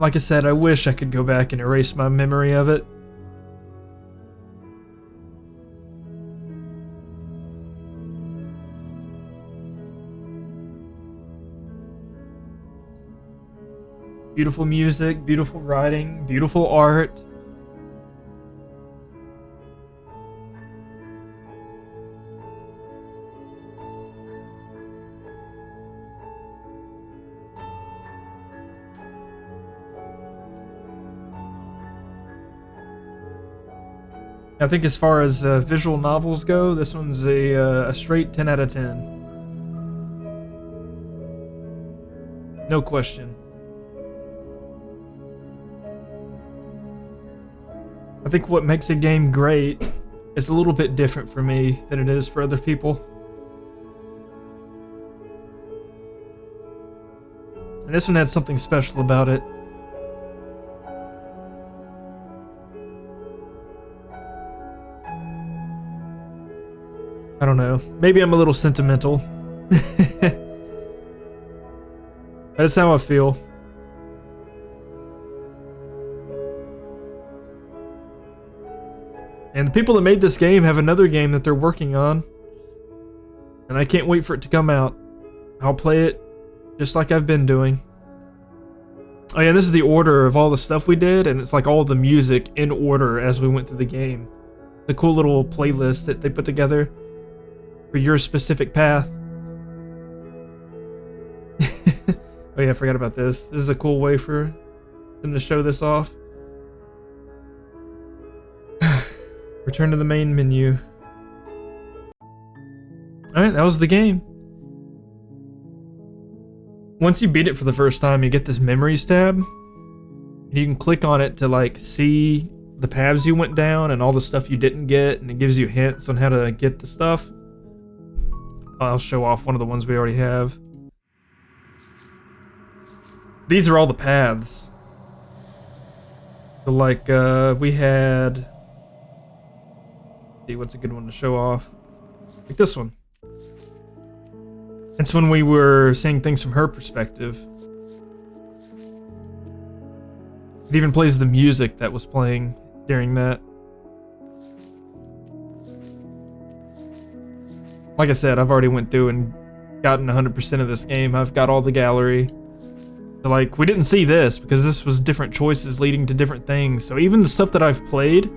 Like I said, I wish I could go back and erase my memory of it. Beautiful music, beautiful writing, beautiful art. I think as far as visual novels go, this one's a straight 10 out of 10. No question. I think what makes a game great is a little bit different for me than it is for other people. And this one had something special about it. I don't know. Maybe I'm a little sentimental. That's how I feel. And the people that made this game have another game that they're working on. And I can't wait for it to come out. I'll play it just like I've been doing. Oh yeah, this is the order of all the stuff we did, and it's like all the music in order as we went through the game. The cool little playlist that they put together for your specific path. Oh yeah, I forgot about this. This is a cool way for them to show this off. Return to the main menu. Alright, that was the game. Once you beat it for the first time, you get this memories tab. And you can click on it to like see the paths you went down and all the stuff you didn't get, and it gives you hints on how to get the stuff. I'll show off one of the ones we already have. These are all the paths. So like, we had... Let's see, what's a good one to show off? Like this one. It's when we were seeing things from her perspective. It even plays the music that was playing during that. Like I said, I've already went through and gotten 100% of this game. I've got all the gallery. So like, we didn't see this because this was different choices leading to different things. So even the stuff that I've played,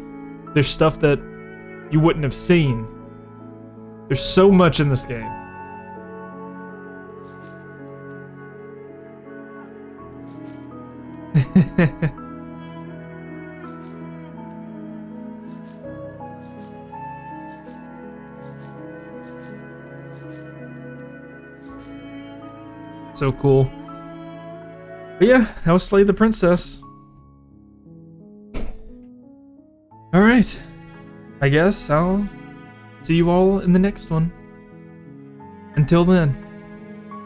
there's stuff that you wouldn't have seen. There's so much in this game. So cool. But yeah, that was Slay the Princess. Alright. I guess I'll see you all in the next one. Until then.